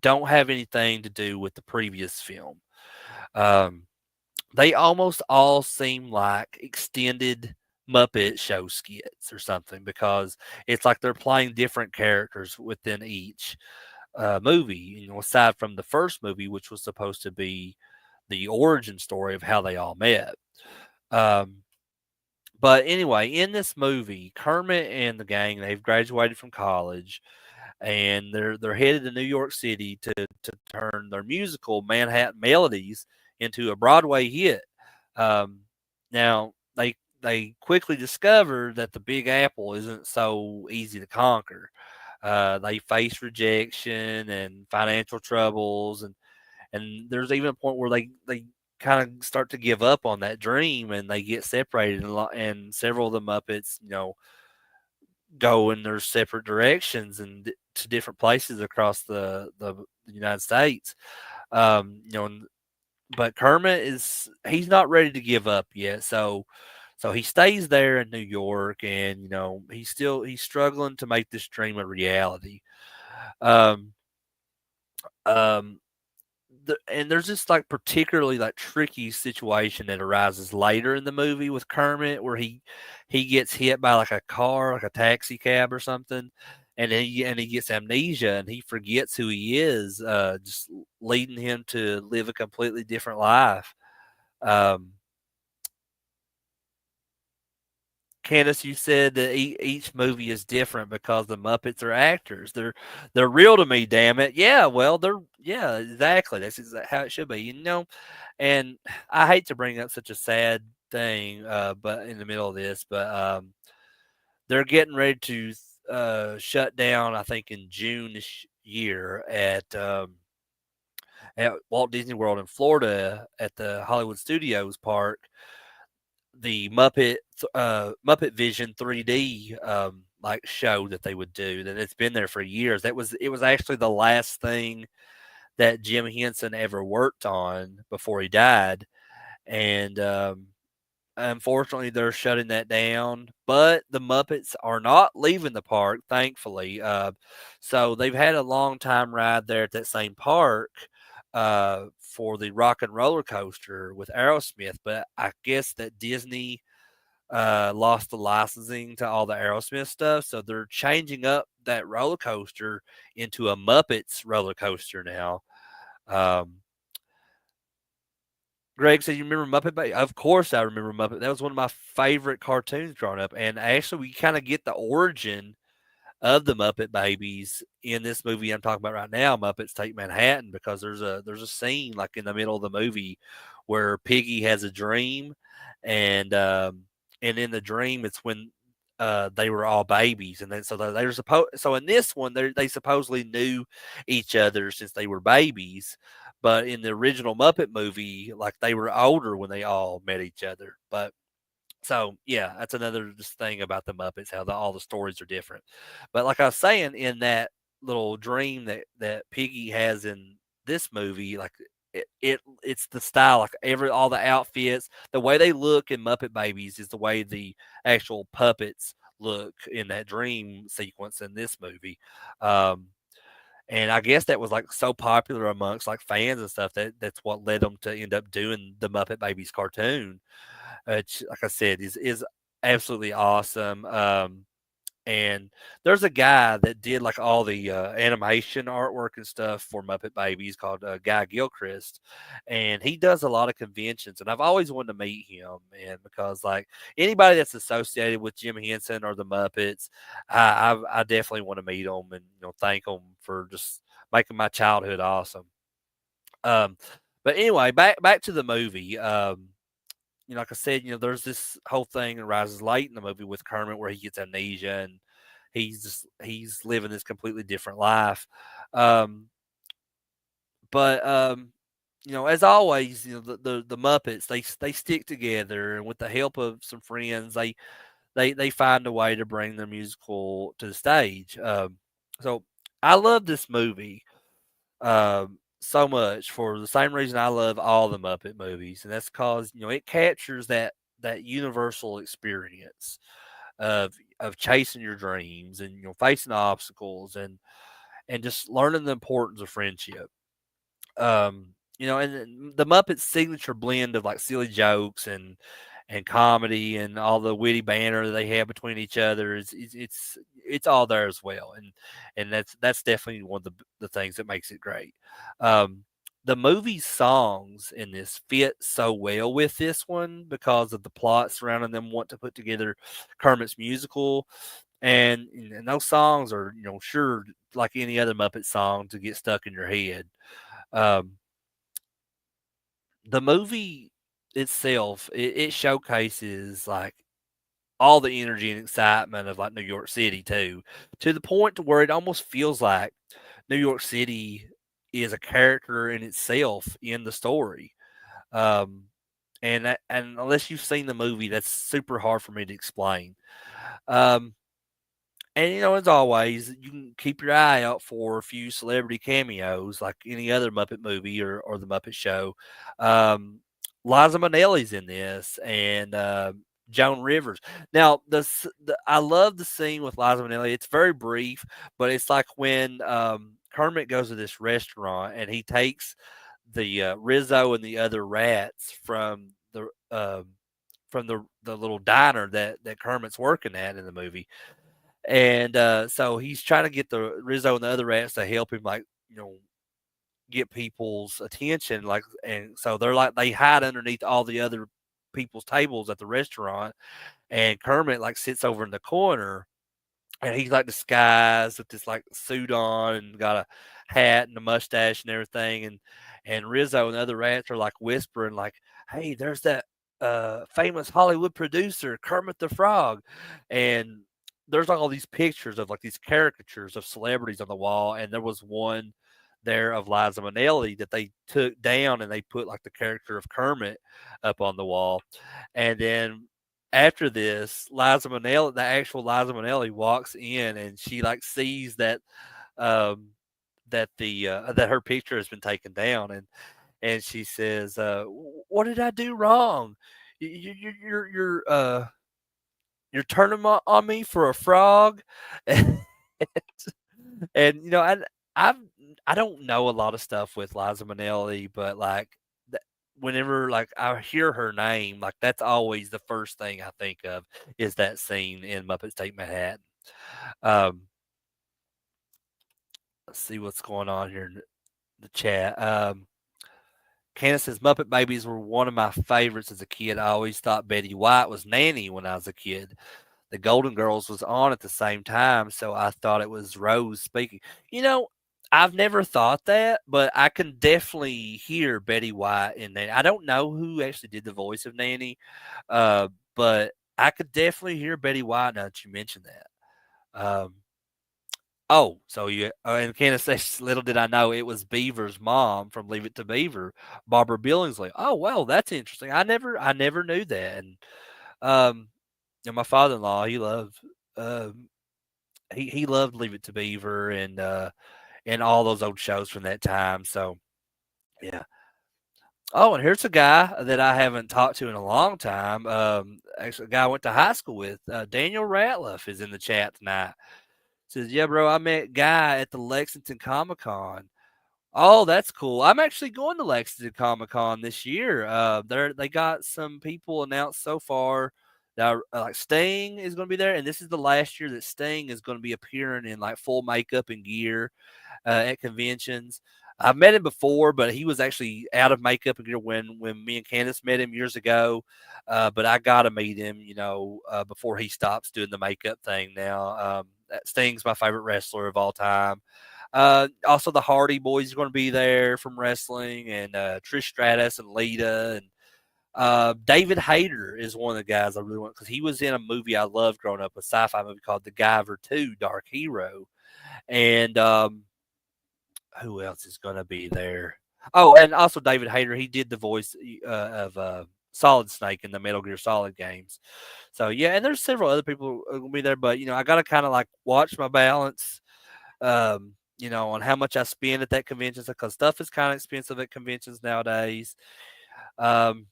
don't have anything to do with the previous film. Um, they almost all seem like extended Muppet show skits or something because it's like they're playing different characters within each movie. Aside from the first movie, which was supposed to be the origin story of how they all met. Um, But anyway, in this movie, Kermit and the gang, they've graduated from college and they're headed to New York City to turn their musical Manhattan Melodies into a Broadway hit. Um, Now they quickly discover that the Big Apple isn't so easy to conquer. They face rejection and financial troubles, and there's even a point where they kind of start to give up on that dream and they get separated, and several of the Muppets go in their separate directions and to different places across the United States. um you know but Kermit he's not ready to give up yet, so So he stays there in New York, and he's struggling to make this dream a reality. Um, um, and there's this like particularly like tricky situation that arises later in the movie with Kermit, where he gets hit by like a car, like a taxi cab or something, and he gets amnesia and he forgets who he is, just leading him to live a completely different life. Um, Candace, you said that each movie is different because the Muppets are actors. They're real to me, damn it. Yeah, well, yeah, exactly. That's how it should be, And I hate to bring up such a sad thing, but in the middle of this, but they're getting ready to shut down. I think in June this year at Walt Disney World in Florida at the Hollywood Studios Park, the Muppet Vision 3D like show that they would do. That it's been there for years. It was actually the last thing that Jim Henson ever worked on before he died, and unfortunately they're shutting that down. But the Muppets are not leaving the park, thankfully. So they've had a long time ride there at that same park. For the Rock and Roller Coaster with Aerosmith, but I guess that Disney lost the licensing to all the Aerosmith stuff, so they're changing up that roller coaster into a Muppets roller coaster now. Um, Greg said, "You remember Muppet Baby?" Of course, I remember Muppet. That was one of my favorite cartoons growing up, and actually, we kind of get the origin of the Muppet Babies in this movie I'm talking about right now, Muppets Take Manhattan, because there's a scene like in the middle of the movie where Piggy has a dream, and and in the dream it's when they were all babies, and then so they were supposed so in this one they supposedly knew each other since they were babies, but in the original Muppet movie, like they were older when they all met each other, but so yeah, that's another just thing about the Muppets, how all the stories are different. But like I was saying, in that little dream that Piggy has in this movie, like it's the style, like all the outfits, the way they look in Muppet Babies is the way the actual puppets look in that dream sequence in this movie. Um, and I guess that was like so popular amongst like fans and stuff that's what led them to end up doing the Muppet Babies cartoon, which, like I said, is absolutely awesome. And there's a guy that did like all the animation artwork and stuff for Muppet Babies called Guy Gilchrist, and he does a lot of conventions. And I've always wanted to meet him, and because like anybody that's associated with Jim Henson or the Muppets, I definitely want to meet them and thank them for just making my childhood awesome. Um, but anyway, back to the movie. Like I said, there's this whole thing that rises late in the movie with Kermit where he gets amnesia and he's living this completely different life. Um, but as always, the Muppets they stick together, and with the help of some friends, they find a way to bring their musical to the stage. So I love this movie so much for the same reason I love all the Muppet movies, and that's because it captures that universal experience of chasing your dreams and facing obstacles and just learning the importance of friendship. And then the Muppets' signature blend of like silly jokes and comedy and all the witty banter that they have between each other it's all there as well, and that's definitely one of the things that makes it great. Um, the movie's songs in this fit so well with this one because of the plot surrounding them want to put together Kermit's musical, and those songs are sure like any other Muppet song to get stuck in your head. Um, the movie itself, it showcases like all the energy and excitement of like New York City too, to the point to where it almost feels like New York City is a character in itself in the story. Um, and unless you've seen the movie, that's super hard for me to explain. Um, and as always, you can keep your eye out for a few celebrity cameos, like any other Muppet movie or the Muppet Show. Um, Liza Minnelli's in this, and Joan Rivers. Now, I love the scene with Liza Minnelli. It's very brief, but it's like when Kermit goes to this restaurant and he takes the Rizzo and the other rats from the little diner that Kermit's working at in the movie, and so he's trying to get the Rizzo and the other rats to help him, like, get people's attention, like, and so they're like they hide underneath all the other people's tables at the restaurant, and Kermit like sits over in the corner, and he's like disguised with this like suit on and got a hat and a mustache and everything, and Rizzo and the other rats are like whispering like, "Hey, there's that famous Hollywood producer Kermit the Frog," and there's like all these pictures of like these caricatures of celebrities on the wall, and there was one there of Liza Minnelli that they took down and they put like the character of Kermit up on the wall, and then after this, Liza Minnelli, the actual Liza Minnelli, walks in and she like sees that um, that her picture has been taken down, and she says, "What did I do wrong? You're turning on me for a frog," and, and I've I don't know a lot of stuff with Liza Minnelli, but like whenever like I hear her name, like that's always the first thing I think of is that scene in Muppets Take Manhattan. Um, let's see what's going on here in the chat. Candace says Muppet Babies were one of my favorites as a kid. I always thought Betty White was Nanny when I was a kid. The Golden Girls was on at the same time, so I thought it was Rose speaking. You know, I've never thought that, but I can definitely hear Betty White in that. I don't know who actually did the voice of Nanny, uh, but I could definitely hear Betty White now that you mentioned that. Oh, so and Candace says, little did I know it was Beaver's mom from Leave It to Beaver, Barbara Billingsley. Oh, well, that's interesting. I never knew that. Um, and my father-in-law, um, he loved Leave It to Beaver and all those old shows from that time. So yeah. Oh, and here's a guy that I haven't talked to in a long time. Actually, a guy I went to high school with. Daniel Ratliff is in the chat tonight. Says, "Yeah, bro, I met Guy at the Lexington Comic Con. Oh, that's cool. I'm actually going to Lexington Comic Con this year. They got some people announced so far that like Sting is going to be there, and this is the last year that Sting is going to be appearing in like full makeup and gear at conventions. I've met him before, but he was actually out of makeup and gear when me and Candace met him years ago. But I got to meet him, before he stops doing the makeup thing. Now, Sting's my favorite wrestler of all time. Also, the Hardy Boys are going to be there from wrestling, and Trish Stratus and Lita, and David Hayter is one of the guys I really want because he was in a movie I loved growing up, a sci-fi movie called The Guyver 2: Dark Hero, and who else is going to be there? Oh, and also David Hayter. He did the voice of Solid Snake in the Metal Gear Solid games. So yeah, and there's several other people who are going to be there, but I got to kind of like watch my balance on how much I spend at that convention because stuff is kind of expensive at conventions nowadays. Um,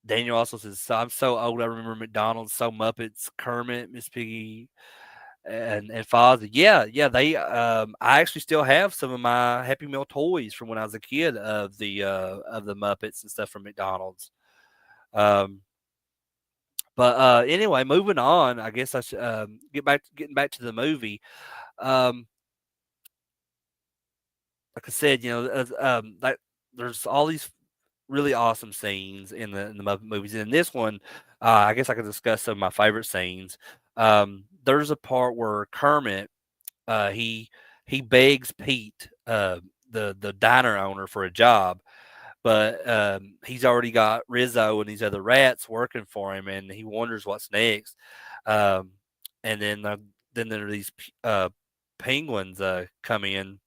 Daniel also says, so I'm so old. I remember McDonald's, so Muppets, Kermit, Miss Piggy, and Fozzie. Yeah, yeah. I actually still have some of my Happy Meal toys from when I was a kid of the Muppets and stuff from McDonald's. Um, but anyway, moving on. I guess I should getting back to the movie. Um, like I said, like there's all these really awesome scenes in the Muppet movies. And in this one, I guess I could discuss some of my favorite scenes. There's a part where Kermit, he begs Pete, the diner owner, for a job, but he's already got Rizzo and these other rats working for him, and he wonders what's next. Um, and then there are these penguins come in,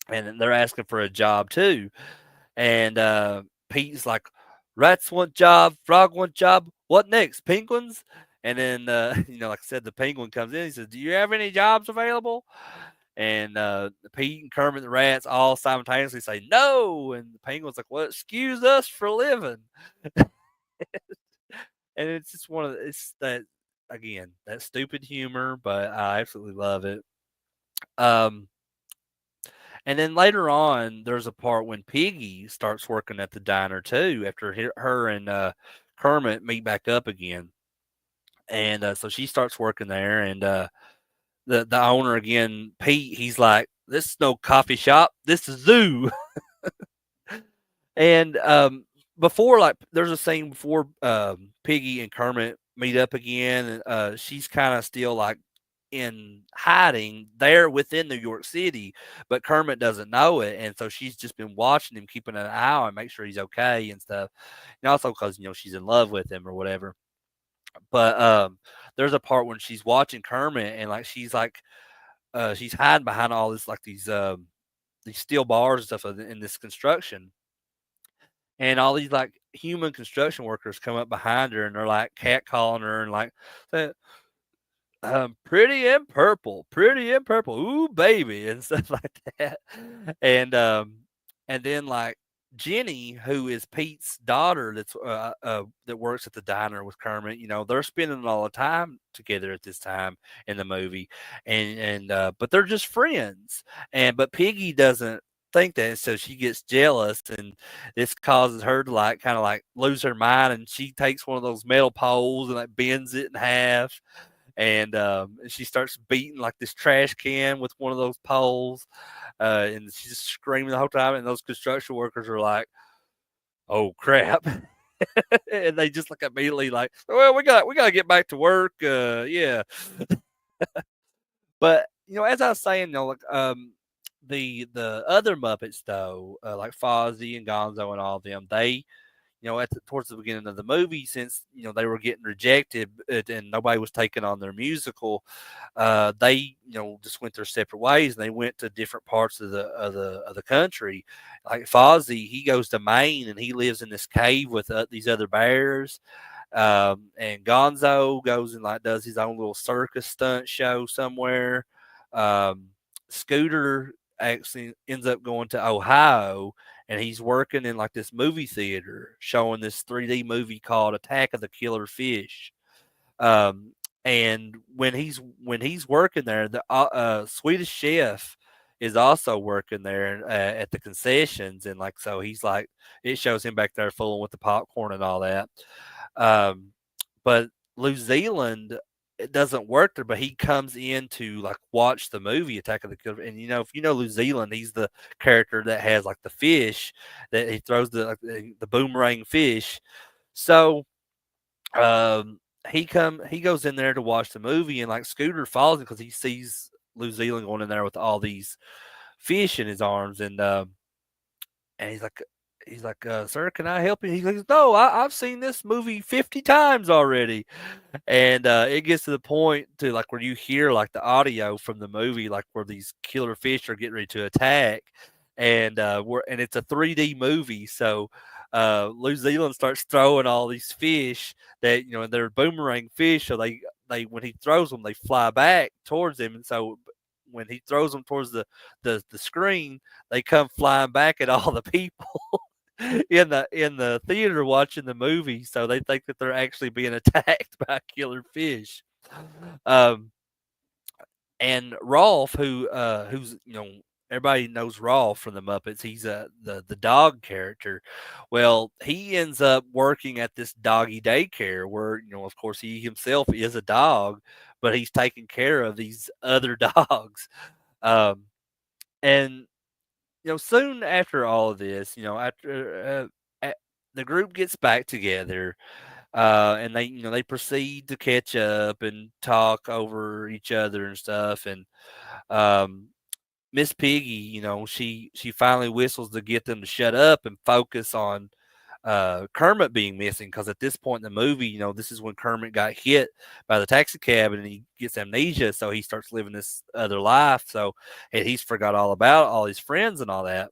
and they're asking for a job too. And Pete's like, "Rats want job, frog want job. What next? Penguins?" And then like I said, the penguin comes in. He says, "Do you have any jobs available?" And Pete and Kermit the rats all simultaneously say no. And the penguin's like, "Well, excuse us for living." and it's just it's that again that stupid humor, but I absolutely love it. Um, and then later on, there's a part when Piggy starts working at the diner too, after her and Kermit meet back up again, and so she starts working there, and the owner again, Pete, he's like, "This is no coffee shop, this is zoo." And before, like, there's a scene before Piggy and Kermit meet up again, and she's kind of still like in hiding there within New York City, but Kermit doesn't know it, and so she's just been watching him, keeping an eye on him, make sure he's okay and stuff. And also because she's in love with him or whatever. But there's a part when she's watching Kermit, and like she's hiding behind all this like these steel bars and stuff in this construction, and all these like human construction workers come up behind her and they're like catcalling her and like saying, pretty in purple, ooh baby, and stuff like that. And and then like Jenny, who is Pete's daughter, that works at the diner with Kermit. They're spending all the time together at this time in the movie, and but they're just friends. But Piggy doesn't think that, so she gets jealous, and this causes her to like kind of like lose her mind, and she takes one of those metal poles and like bends it in half, and she starts beating like this trash can with one of those poles, and she's just screaming the whole time. And those construction workers are like, "Oh crap!" And they just like immediately like, "Well, we got to get back to work." Yeah, but as I was saying, like the other Muppets though, like Fozzie and Gonzo and all of them, they towards the beginning of the movie, since they were getting rejected and nobody was taking on their musical, they just went their separate ways and they went to different parts of the country. Like Fozzie, he goes to Maine and he lives in this cave with these other bears. And Gonzo goes and like does his own little circus stunt show somewhere. Um, Scooter actually ends up going to Ohio, and he's working in like this movie theater showing this 3D movie called Attack of the Killer Fish. Um, and when he's working there, the Swedish chef is also working there at the concessions, and like so he's like it shows him back there fooling with the popcorn and all that. Um, but New Zealand, it doesn't work there, but he comes in to like watch the movie Attack of the Killer. And if you know New Zealand, he's the character that has like the fish that he throws the boomerang fish. So he goes in there to watch the movie, and like Scooter follows him because he sees New Zealand going in there with all these fish in his arms, and he's like, sir, can I help you? He goes, no, I've seen this movie 50 times already. And it gets to the point to like where you hear like the audio from the movie, like where these killer fish are getting ready to attack. And it's a 3D movie. So New Zealand starts throwing all these fish that, they're boomerang fish. So they when he throws them, they fly back towards him. And so when he throws them towards the screen, they come flying back at all the people in the theater watching the movie, so they think that they're actually being attacked by killer fish. Um, and Rolf, who's everybody knows Rolf from the Muppets. He's the dog character. Well, he ends up working at this doggy daycare where of course he himself is a dog, but he's taking care of these other dogs. Um, and soon after all of this, after the group gets back together, and they proceed to catch up and talk over each other and stuff, and um, Miss Piggy, she finally whistles to get them to shut up and focus on Kermit being missing, because at this point in the movie, this is when Kermit got hit by the taxi cab and he gets amnesia, so he starts living this other life. So, and he's forgot all about all his friends and all that.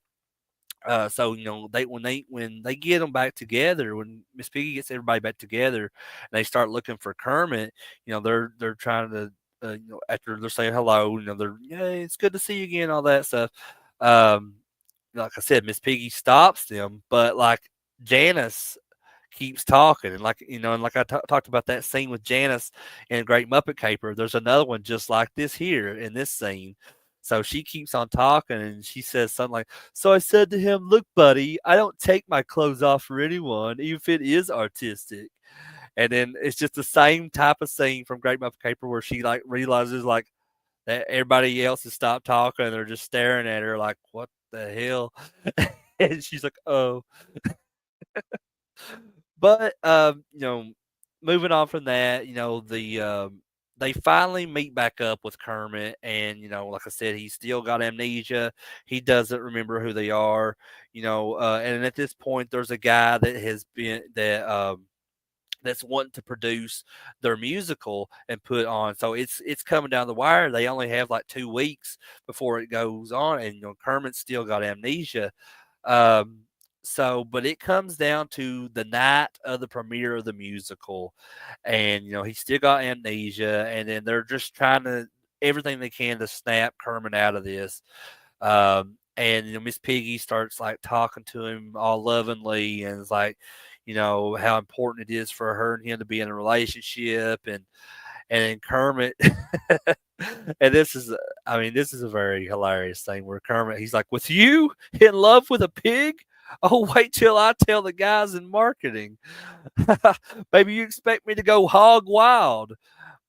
So they get them back together, when Miss Piggy gets everybody back together, and they start looking for Kermit. They're trying to after they're saying hello, they're, yeah, it's good to see you again, all that stuff. Um, like I said, Miss Piggy stops them, but like Janice keeps talking, and and like talked about that scene with Janice in Great Muppet Caper. There's another one just like this here in this scene. So she keeps on talking, and she says something like, "So I said to him, 'Look, buddy, I don't take my clothes off for anyone, even if it is artistic.'" And then it's just the same type of scene from Great Muppet Caper where she like realizes like that everybody else has stopped talking and they're just staring at her like, "What the hell?" And she's like, "Oh." But moving on from that, they finally meet back up with Kermit, and like I said, he's still got amnesia. He doesn't remember who they are. And at this point, there's a guy that has been that's wanting to produce their musical and put on. So it's coming down the wire. They only have like 2 weeks before it goes on, and Kermit's still got amnesia. Um, but it comes down to the night of the premiere of the musical, and he's still got amnesia, and then they're just trying to everything they can to snap Kermit out of this. And Miss Piggy starts like talking to him all lovingly, and it's like, how important it is for her and him to be in a relationship, and then Kermit, and this is a very hilarious thing where Kermit, he's like, "With you in love with a pig? Oh, wait till I tell the guys in marketing. Maybe you expect me to go hog wild.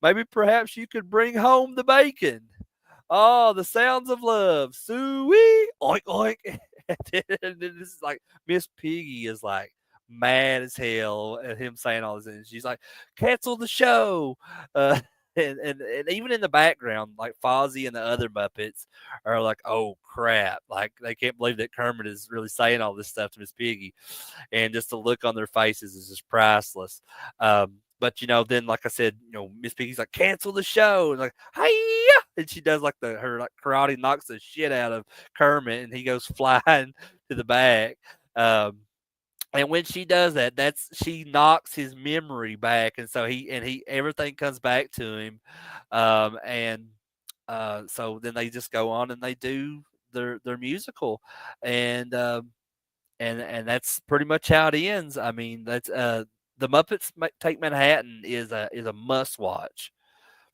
Maybe perhaps you could bring home the bacon. Oh, the sounds of love. Sue-wee, oink, oink." And then this is like, Miss Piggy is like mad as hell at him saying all this. And she's like, "Cancel the show." Uh, and even in the background, like Fozzie and the other Muppets are like, "Oh crap!" Like they can't believe that Kermit is really saying all this stuff to Miss Piggy, and just the look on their faces is just priceless. But then like I said, Miss Piggy's like, "Cancel the show," and like, "Hey," and she does like her like karate knocks the shit out of Kermit, and he goes flying to the back. Um, and when she does that, she knocks his memory back, and so he everything comes back to him. And So then they just go on and they do their musical, and and that's pretty much how it ends. I mean, that's the Muppets Take Manhattan is a must watch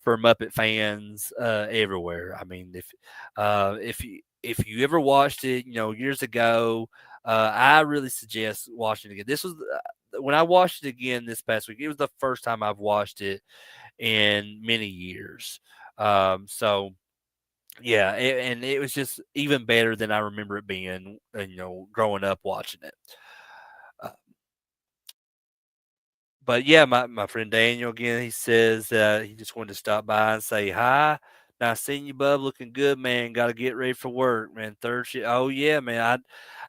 for Muppet fans everywhere. I mean, if you ever watched it, years ago, I really suggest watching it again. This was when I watched it again this past week. It was the first time I've watched it in many years. So yeah, and it was just even better than I remember it being. Growing up watching it. Uh, but yeah, my friend Daniel again, he says he just wanted to stop by and say hi. Now I seen you, bub, looking good, man. Got to get ready for work, man. Third shift. Oh yeah, man. I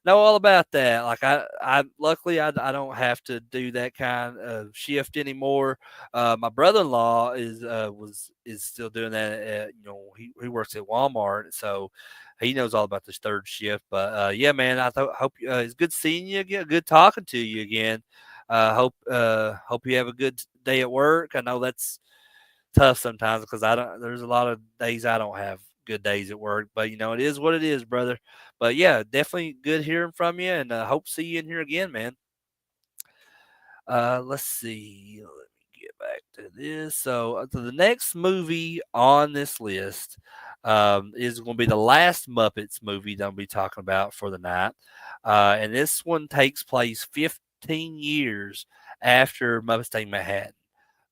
know all about that. Like I luckily I don't have to do that kind of shift anymore. My brother-in-law is still doing that. He works at Walmart, so he knows all about this third shift. But yeah, man. Hope it's good seeing you again. Good talking to you again. Hope you have a good day at work. I know that's tough sometimes because I don't. There's a lot of days I don't have good days at work, but it is what it is, brother. But yeah, definitely good hearing from you, and hope to see you in here again, man. Let's see. Let me get back to this. So the next movie on this list is going to be the last Muppets movie that I'll be talking about for the night. And this one takes place 15 years after Muppets Take Manhattan.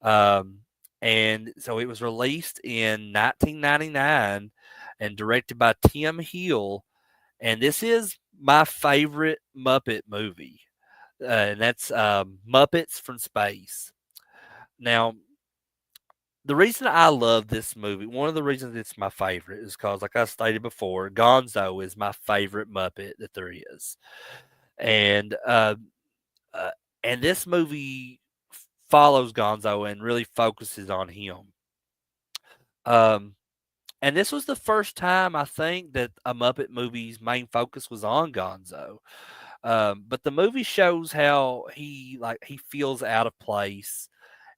Um, and so it was released in 1999 and directed by Tim Hill. And this is my favorite Muppet movie, and that's Muppets from Space. Now, the reason I love this movie, one of the reasons it's my favorite, is because, like I stated before, Gonzo is my favorite Muppet that there is, and uh, and this movie follows Gonzo and really focuses on him. Um, and this was the first time I think that a Muppet movie's main focus was on Gonzo. But the movie shows how he feels out of place,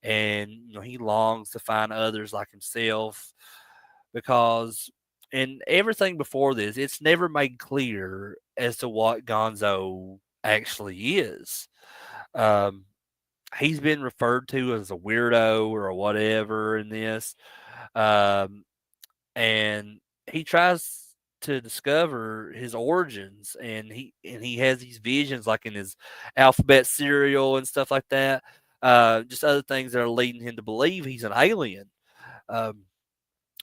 and he longs to find others like himself, because in everything before this, it's never made clear as to what Gonzo actually is. Um, he's been referred to as a weirdo or a whatever in this. Um, and he tries to discover his origins, and he has these visions like in his alphabet cereal and stuff like that. Just other things that are leading him to believe he's an alien. Um,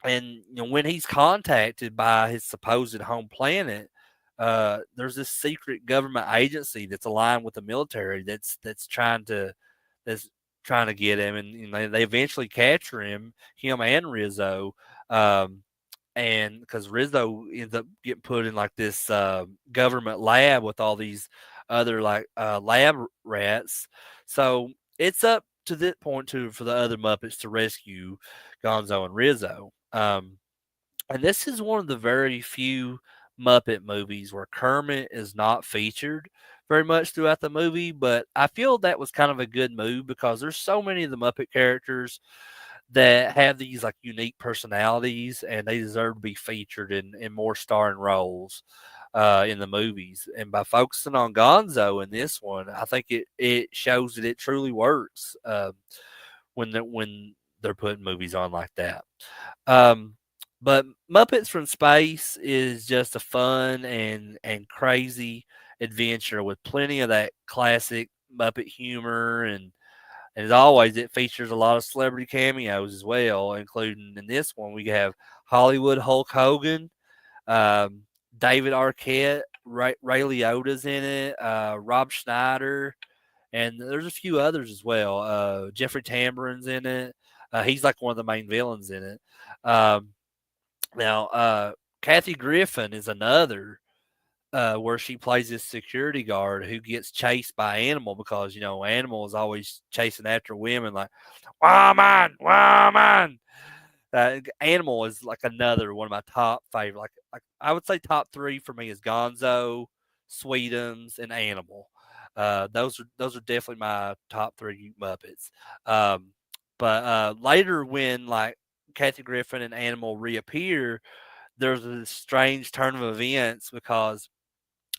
and when he's contacted by his supposed home planet, there's this secret government agency that's aligned with the military that's trying to get him, and they eventually capture him and Rizzo. Um, and because Rizzo ends up getting put in like this government lab with all these other like lab rats, so it's up to this point to for the other Muppets to rescue Gonzo and Rizzo. And this is one of the very few Muppet movies where Kermit is not featured very much throughout the movie, but I feel that was kind of a good move because there's so many of the Muppet characters that have these like unique personalities and they deserve to be featured in more starring roles in the movies. And by focusing on Gonzo in this one, I think it shows that it truly works when they're putting movies on like that. Um, but Muppets from Space is just a fun and crazy adventure with plenty of that classic Muppet humor, and as always, it features a lot of celebrity cameos as well, including in this one we have Hollywood Hulk Hogan, um, David Arquette, Ray Liotta's in it, Rob Schneider, and there's a few others as well. Jeffrey Tamborin's in it. He's like one of the main villains in it. Um, now, Kathy Griffin is another where she plays this security guard who gets chased by Animal because Animal is always chasing after women like woman, woman. Animal is like another one of my top favorite. Like I would say top three for me is Gonzo, Sweetums, and Animal. Those are definitely my top three Muppets. Um, but later when like Kathy Griffin and Animal reappear, there's a strange turn of events because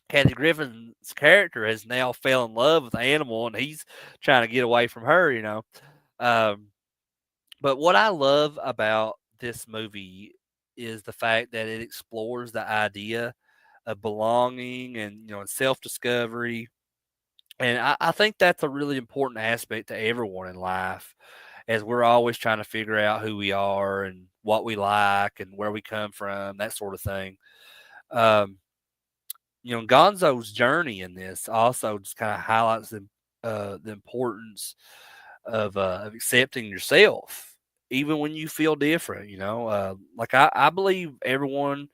Kathy Griffin's character has now fell in love with Animal, and he's trying to get away from her. Um, but what I love about this movie is the fact that it explores the idea of belonging and self discovery, and I think that's a really important aspect to everyone in life, as we're always trying to figure out who we are and what we like and where we come from, that sort of thing. Um, Gonzo's journey in this also just kind of highlights the importance of accepting yourself, even when you feel different. Like I believe everyone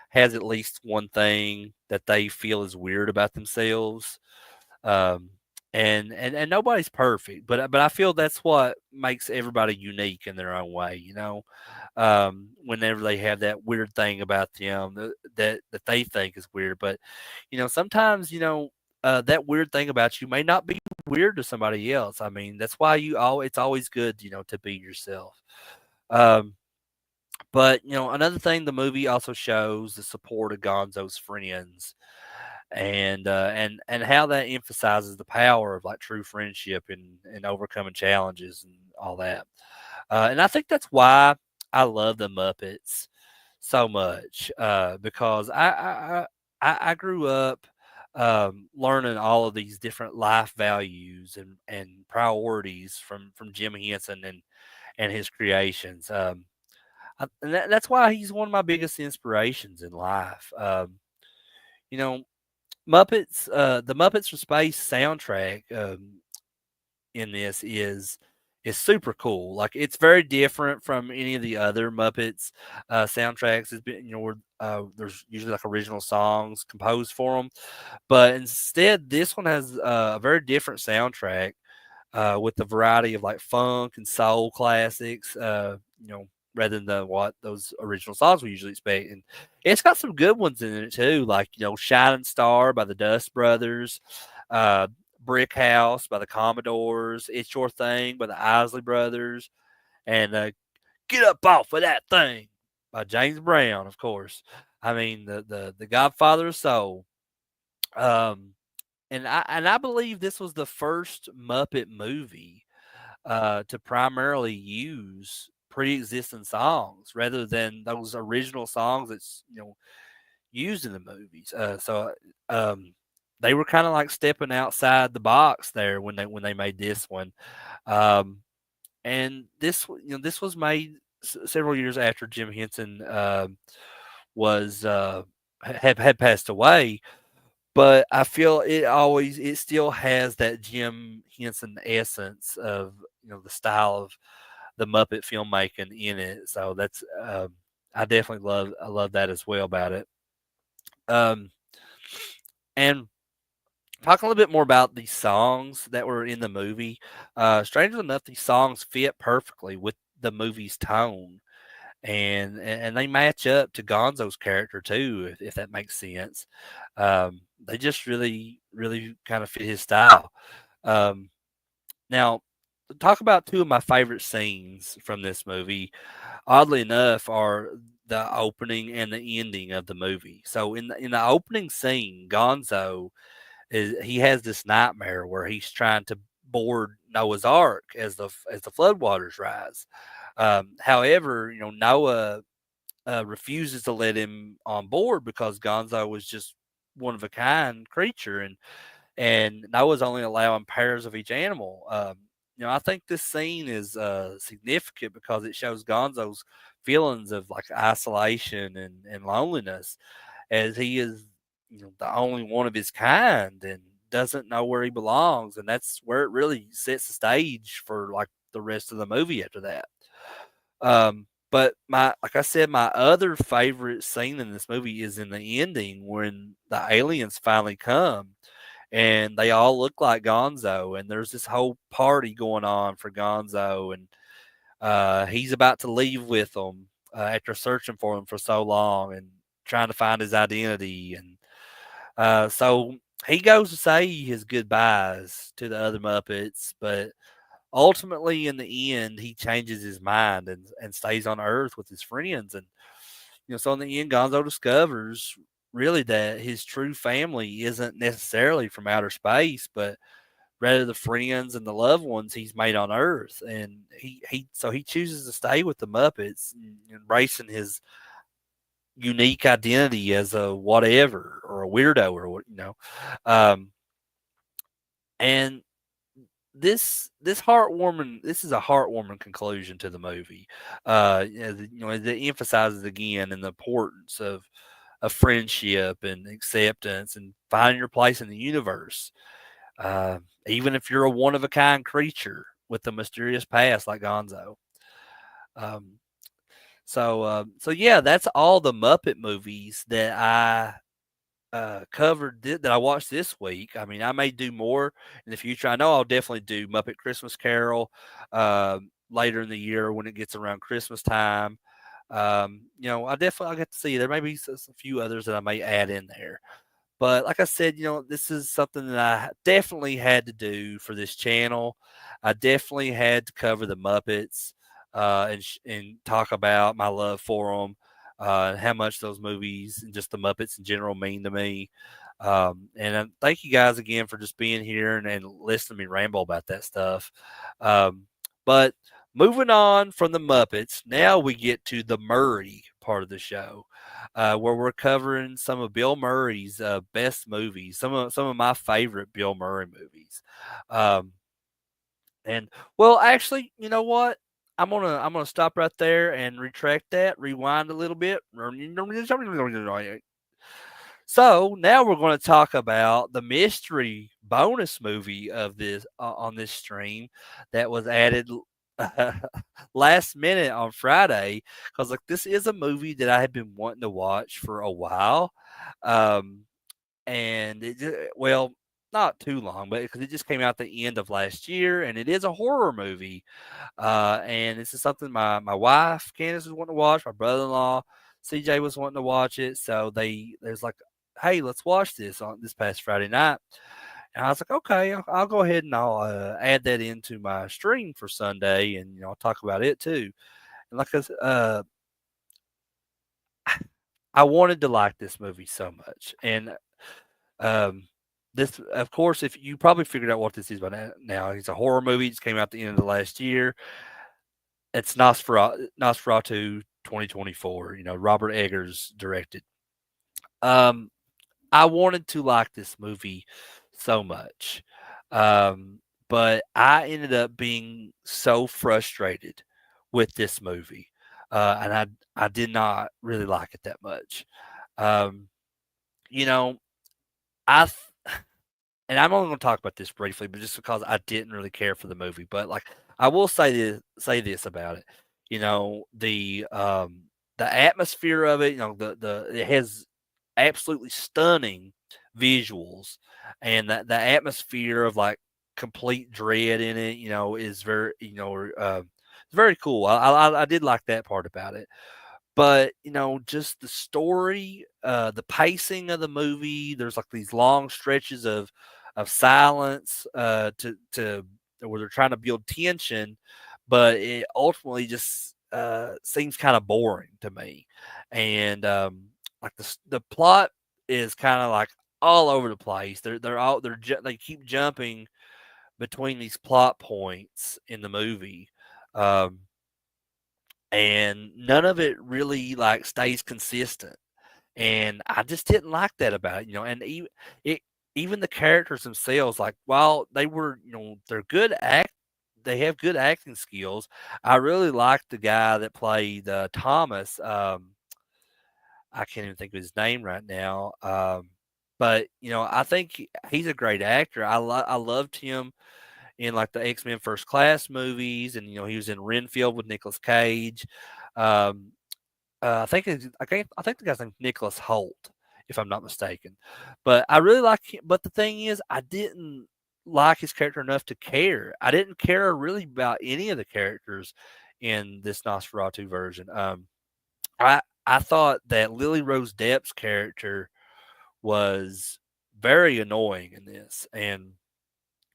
has at least one thing that they feel is weird about themselves, um, and nobody's perfect, but I feel that's what makes everybody unique in their own way. Whenever they have that weird thing about them that they think is weird, but sometimes that weird thing about you may not be weird to somebody else. I mean, that's why it's always good to be yourself. Um, but another thing the movie also shows the support of Gonzo's friends and how that emphasizes the power of like true friendship and overcoming challenges and all that. And I think that's why I love the Muppets so much because I grew up learning all of these different life values and priorities from Jim Henson and his creations. And that's why he's one of my biggest inspirations in life. You know, the Muppets from Space soundtrack in this is super cool. Like it's very different from any of the other Muppets soundtracks. It's been where there's usually like original songs composed for them, but instead this one has a very different soundtrack with a variety of like funk and soul classics. Rather than what those original songs we usually expect. And it's got some good ones in it too, like "Shining Star" by the Dust Brothers, uh, "Brick House" by the Commodores, "It's Your Thing" by the Isley Brothers, and "Get Up Off of That Thing" by James Brown, of course. I mean, the Godfather of Soul. Um, and I believe this was the first Muppet movie to primarily use pre-existing songs rather than those original songs that's used in the movies. Um, they were kind of like stepping outside the box there when they made this one. Um, and this was made several years after Jim Henson was had passed away. But I feel it still has that Jim Henson essence of the style of the Muppet filmmaking in it. So that's I love that as well about it. Um, and talking a little bit more about the songs that were in the movie, strangely enough, these songs fit perfectly with the movie's tone, and they match up to Gonzo's character too, if that makes sense. They just really kind of fit his style. Um, Now, talk about two of my favorite scenes from this movie. Oddly enough, are the opening and the ending of the movie. So in the opening scene, Gonzo he has this nightmare where he's trying to board Noah's Ark as the floodwaters rise. However, Noah refuses to let him on board because Gonzo was just one of a kind creature, and Noah's only allowing pairs of each animal. I think this scene is significant because it shows Gonzo's feelings of like isolation and loneliness, as he is the only one of his kind and doesn't know where he belongs, and that's where it really sets the stage for like the rest of the movie after that. But my like I said, my other favorite scene in this movie is in the ending when the aliens finally come and they all look like Gonzo, and there's this whole party going on for Gonzo, and he's about to leave with them after searching for him for so long and trying to find his identity, and so he goes to say his goodbyes to the other Muppets, but ultimately in the end he changes his mind and stays on Earth with his friends, and so in the end Gonzo discovers really that his true family isn't necessarily from outer space, but rather the friends and the loved ones he's made on Earth, and he chooses to stay with the Muppets, embracing his unique identity as a whatever or a weirdo or um, and this is a heartwarming conclusion to the movie. It emphasizes again in the importance of friendship and acceptance and finding your place in the universe. Even if you're a one of a kind creature with a mysterious past like Gonzo. Um, so yeah, that's all the Muppet movies that I that I watched this week. I mean, I may do more in the future. I know I'll definitely do Muppet Christmas Carol later in the year when it gets around Christmas time. I'll get to see. There may be a few others that I may add in there. But like I said, this is something that I definitely had to do for this channel. I definitely had to cover the Muppets and talk about my love for them, how much those movies and just the Muppets in general mean to me. And thank you guys again for just being here and listening to me ramble about that stuff. Um, but moving on from the Muppets, now we get to the Murray part of the show, where we're covering some of Bill Murray's best movies, some of my favorite Bill Murray movies. Um, and well, actually, you know what? I'm gonna stop right there and retract that, rewind a little bit. So now we're going to talk about the mystery bonus movie of this on this stream that was added last minute on Friday, because like this is a movie that I had been wanting to watch for a while, um, and well, not too long, but because it just came out the end of last year, and it is a horror movie, and this is something my wife Candace was wanting to watch, my brother-in-law CJ was wanting to watch it, so there's like, hey, let's watch this on this past Friday night. And I was like, okay, I'll go ahead and I'll add that into my stream for Sunday, and I'll talk about it too. And like I said, I wanted to like this movie so much, and um, this, of course, if you probably figured out what this is by now, it's a horror movie. It just came out at the end of the last year. It's Nosferatu 2024. Robert Eggers directed. Um, I wanted to like this movie so much, um, but I ended up being so frustrated with this movie, and I did not really like it that much. Um, you know, I and I'm only going to talk about this briefly, but just because I didn't really care for the movie. But like, I will say this about it. The atmosphere of it. The it has absolutely stunning visuals, and the atmosphere of like complete dread in it. Is very it's very cool. I did like that part about it. But, just the story, the pacing of the movie, there's like these long stretches of silence, to where they're trying to build tension, but it ultimately just seems kind of boring to me. And like the plot is kind of like all over the place. They keep jumping between these plot points in the movie. Um, and none of it really like stays consistent. And I just didn't like that about it. And it, even the characters themselves, like while they're they have good acting skills. I really liked the guy that played Thomas. I can't even think of his name right now. But I think he's a great actor. I loved him in like the X Men First Class movies, and he was in Renfield with Nicolas Cage. Um, I think the guy's named Nicholas Holt, if I'm not mistaken. But I really like him. But the thing is, I didn't like his character enough to care. I didn't care really about any of the characters in this Nosferatu version. I thought that Lily Rose Depp's character was very annoying in this, and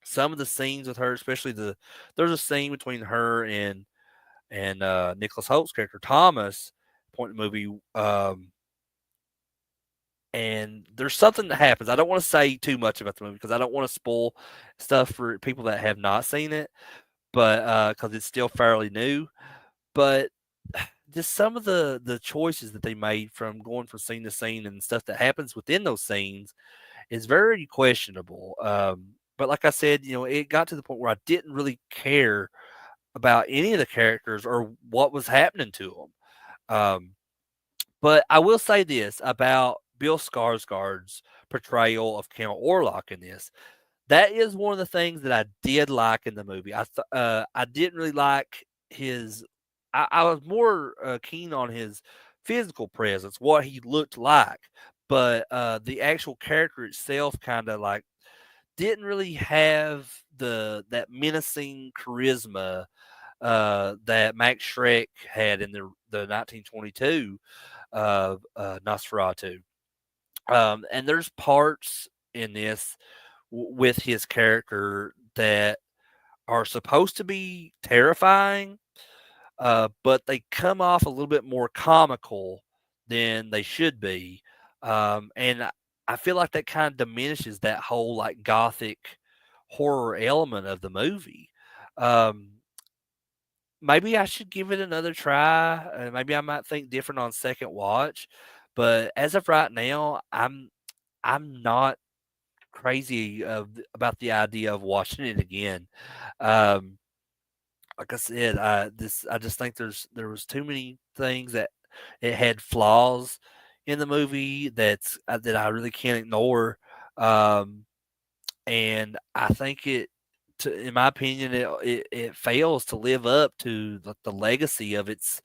some of the scenes with her, especially there's a scene between her and Nicholas Holt's character Thomas, point in the movie, and there's something that happens. I don't want to say too much about the movie because I don't want to spoil stuff for people that have not seen it, but because it's still fairly new. But just some of the choices that they made from going from scene to scene and stuff that happens within those scenes is very questionable. But like I said, it got to the point where I didn't really care about any of the characters or what was happening to them. But I will say this about Bill Skarsgård's portrayal of Count Orlok in this. That is one of the things that I did like in the movie. I didn't really like his. I was more keen on his physical presence, what he looked like, but the actual character itself kind of like didn't really have that menacing charisma that Max Schreck had in the 1922 Nosferatu. And there's parts in this with his character that are supposed to be terrifying, but they come off a little bit more comical than they should be. And I feel like that kind of diminishes that whole like gothic horror element of the movie. Um, Maybe I should give it another try. Maybe I might think different on second watch. But as of right now, I'm not crazy about the idea of watching it again. Um, like I said, I just think there was too many things that it had flaws in the movie that I really can't ignore. Um, and I think in my opinion, it fails to live up to the legacy of its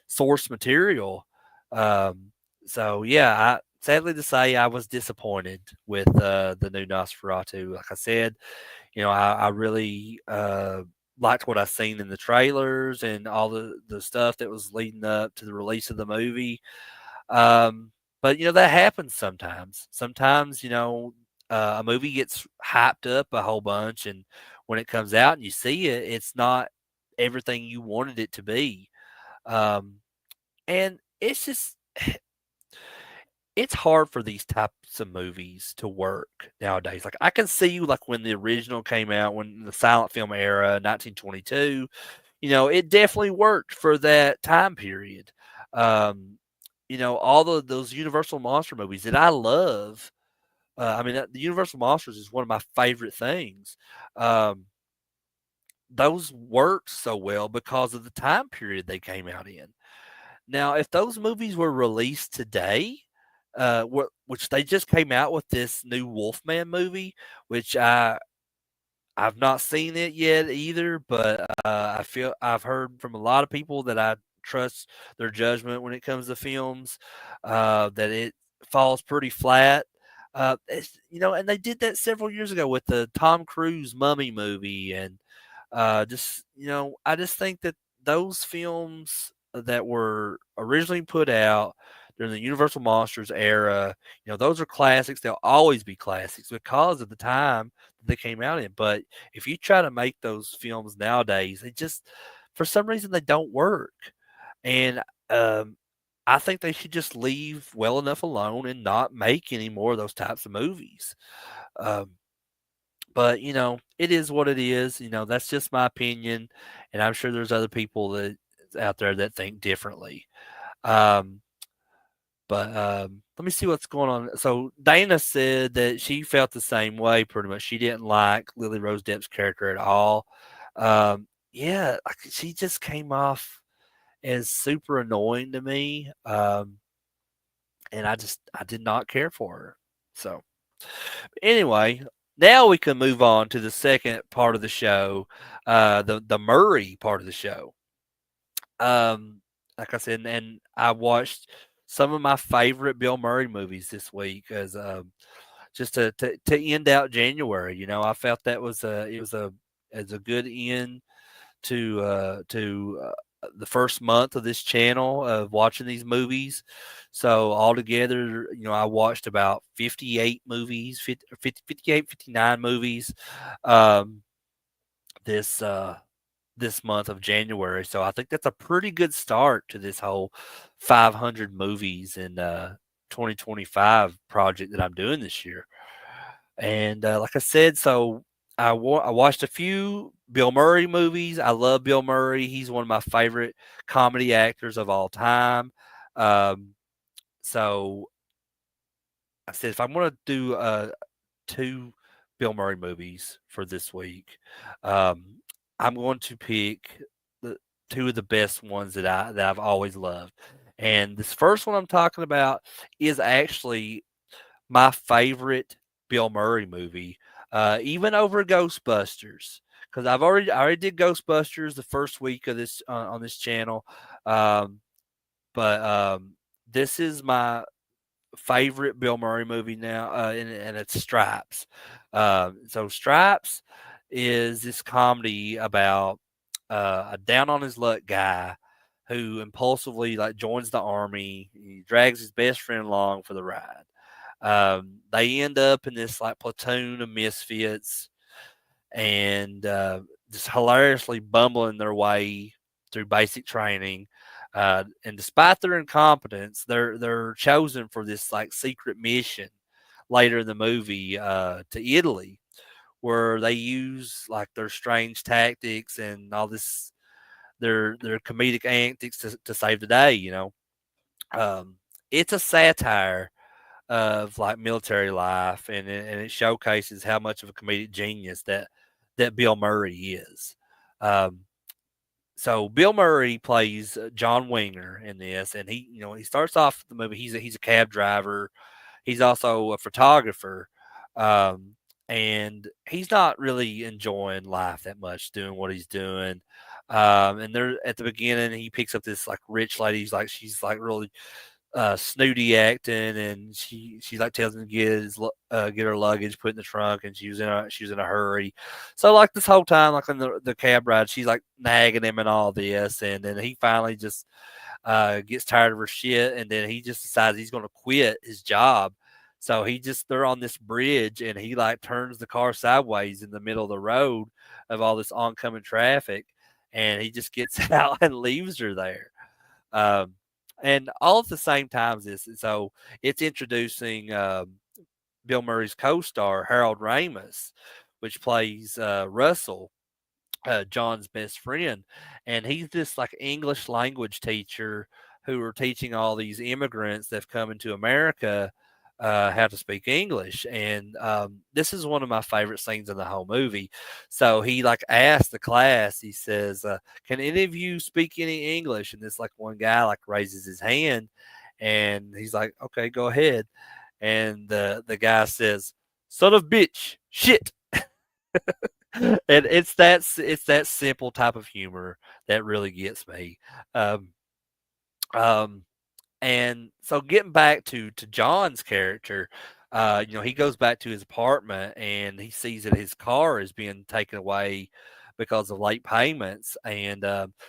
source material. Um, so yeah, sadly to say, I was disappointed with the new Nosferatu. Like I said, I really liked what I seen in the trailers and all the stuff that was leading up to the release of the movie. But that happens sometimes. Sometimes a movie gets hyped up a whole bunch, and when it comes out and you see it, it's not everything you wanted it to be. Um, and it's just it's hard for these types of movies to work nowadays. Like I can see you like when the original came out, when the silent film era, 1922, it definitely worked for that time period. Um, all those Universal monster movies that I love. I mean, the Universal monsters is one of my favorite things. Um, those worked so well because of the time period they came out in. Now, if those movies were released today, which they just came out with this new Wolfman movie, which I've not seen it yet either, but I feel I've heard from a lot of people that I trust their judgment when it comes to films, that it falls pretty flat. And they did that several years ago with the Tom Cruise Mummy movie, and I just think that those films that were originally put out during the Universal Monsters era, those are classics. They'll always be classics because of the time that they came out in. But if you try to make those films nowadays, they just, for some reason, they don't work. And um, I think they should just leave well enough alone and not make any more of those types of movies. Um, but it is what it is. That's just my opinion, and I'm sure there's other people that out there that think differently. Um, but let me see what's going on. So Dana said that she felt the same way. Pretty much, she didn't like Lily Rose Depp's character at all. Yeah, like she just came off as super annoying to me, and I did not care for her. So anyway, now we can move on to the second part of the show, the Murray part of the show. Um, like I said, and I watched some of my favorite Bill Murray movies this week as just to end out January. I felt that was a good end to the first month of this channel of watching these movies. So altogether, I watched about 58 movies, 58, 59 movies um, this this month of January. So I think that's a pretty good start to this whole 500 movies in 2025 project that I'm doing this year. And like I said, so I watched a few Bill Murray movies. I love Bill Murray. He's one of my favorite comedy actors of all time. Um, so I said, if I'm going to do two Bill Murray movies for this week, um, I'm going to pick the two of the best ones that I've always loved. And this first one I'm talking about is actually my favorite Bill Murray movie, even over Ghostbusters, because I already did Ghostbusters the first week of this on this channel, um, but this is my favorite Bill Murray movie now, and it's Stripes. So Stripes is this comedy about a down on his luck guy who impulsively like joins the army. He drags his best friend along for the ride. They end up in this like platoon of misfits and just hilariously bumbling their way through basic training. And despite their incompetence, they're chosen for this like secret mission later in the movie to Italy, where they use like their strange tactics and all this their comedic antics to save the day. Um, it's a satire of like military life, and it showcases how much of a comedic genius that Bill Murray is. Um, so Bill Murray plays John Winger in this, and he starts off the movie. He's a cab driver. He's also a photographer, um, and he's not really enjoying life that much doing what he's doing. And there at the beginning, he picks up this like rich lady. She's like really snooty acting, and she like tells him to get her luggage put in the trunk, and she was in a hurry. So like this whole time, like on the cab ride, she's like nagging him and all this, and then he finally just gets tired of her shit, and then he just decides he's going to quit his job. So they're on this bridge, and he like turns the car sideways in the middle of the road of all this oncoming traffic, and he just gets out and leaves her there. Um, And all at the same time as this. So it's introducing Bill Murray's co-star Harold Ramis, which plays Russell, John's best friend, and he's this like English language teacher who are teaching all these immigrants that've come into America how to speak English. And this is one of my favorite scenes in the whole movie. So he like asked the class, he says, "Can any of you speak any English?" And this like one guy like raises his hand, and he's like, "Okay, go ahead." And the guy says, "Son of bitch, shit." And it's that simple type of humor that really gets me. Um, um, and so getting back to John's character, he goes back to his apartment and he sees that his car is being taken away because of late payments, and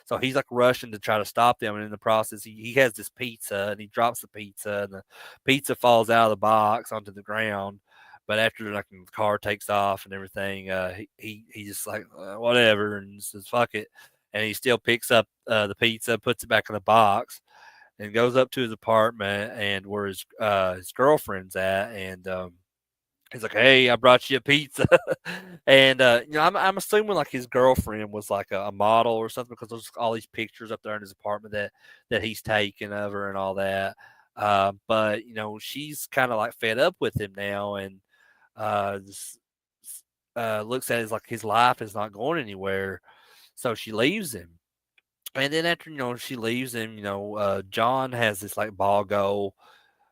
so he's like rushing to try to stop them. And in the process, he has this pizza and he drops the pizza, and the pizza falls out of the box onto the ground. But after like the car takes off and everything, he just like whatever and says fuck it, and he still picks up the pizza, puts it back in the box, and goes up to his apartment and where his girlfriend's at, and he's like, "Hey, I brought you a pizza," and I'm assuming like his girlfriend was like a model or something because there's all these pictures up there in his apartment that he's taken of her and all that. But she's kind of like fed up with him now, and just, looks at it as like his life is not going anywhere, so she leaves him. And then after she leaves him, John has this like ball goal